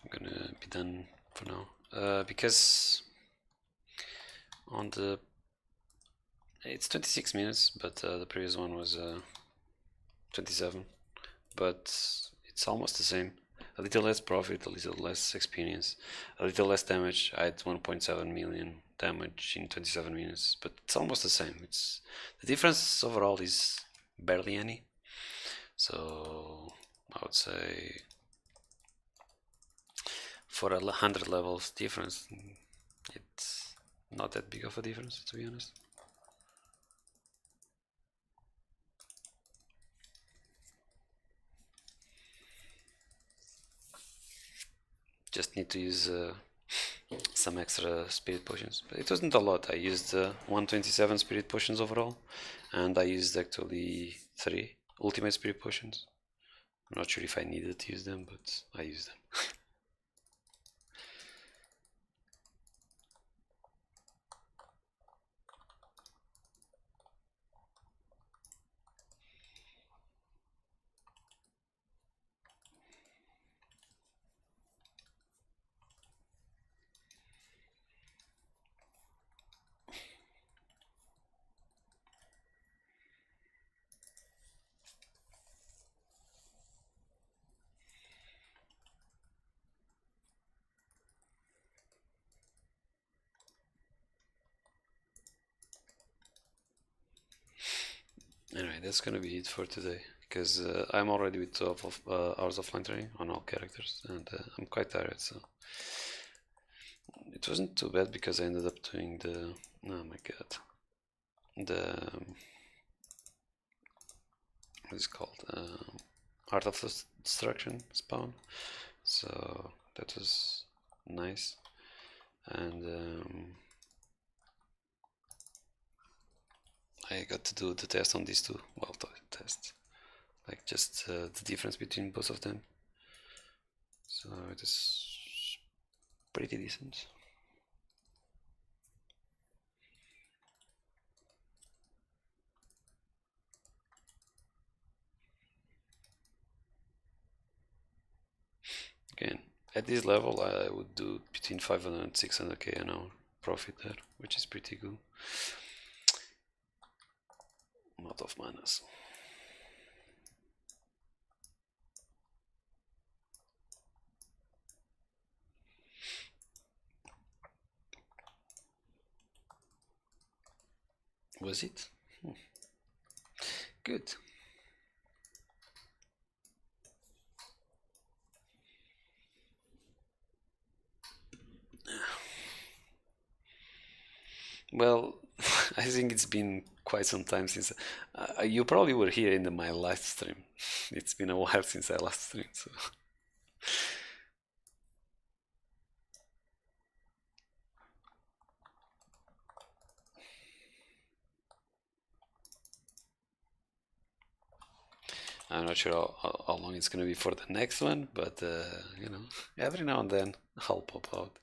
I'm gonna be done for now, because on the it's 26 minutes, but the previous one was 27, but it's almost the same. A little less profit, a little less experience, a little less damage. I had 1.7 million damage in 27 minutes, but it's almost the same. It's the difference overall is barely any, so I would say for 100 levels difference, it's not that big of a difference, to be honest. Just need to use some extra spirit potions, but it wasn't a lot. I used 127 spirit potions overall, and I used actually 3 ultimate spirit potions. I'm not sure if I needed to use them, but I used them. Anyway, that's gonna be it for today, because I'm already with 12 hours of line training on all characters, and I'm quite tired, so it wasn't too bad because I ended up doing the, oh my god, the, what is it called, Art of Destruction spawn, so that was nice, and I got to do the test on these two, well, test, like just the difference between both of them, so it is pretty decent. Again, at this level I would do between 500 and 600k an hour profit there, which is pretty good. A lot of manas. Was it? Good. Well, I think it's been quite some time since you probably were here in my last stream. It's been a while since I last streamed, so I'm not sure how long it's gonna be for the next one, but you know, every now and then I'll pop out,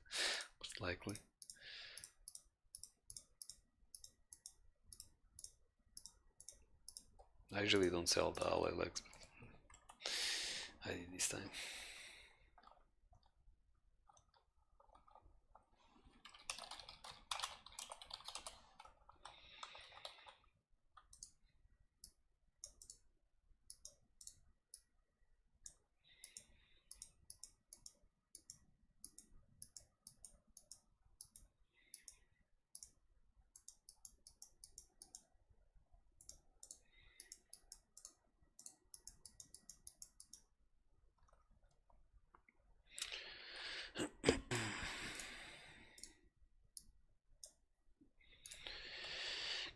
most likely. I usually don't sell the lvls, but I did this time.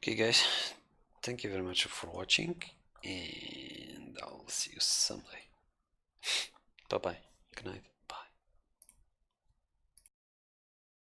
Okay, guys, thank you very much for watching, and I'll see you someday. Bye bye. Good night.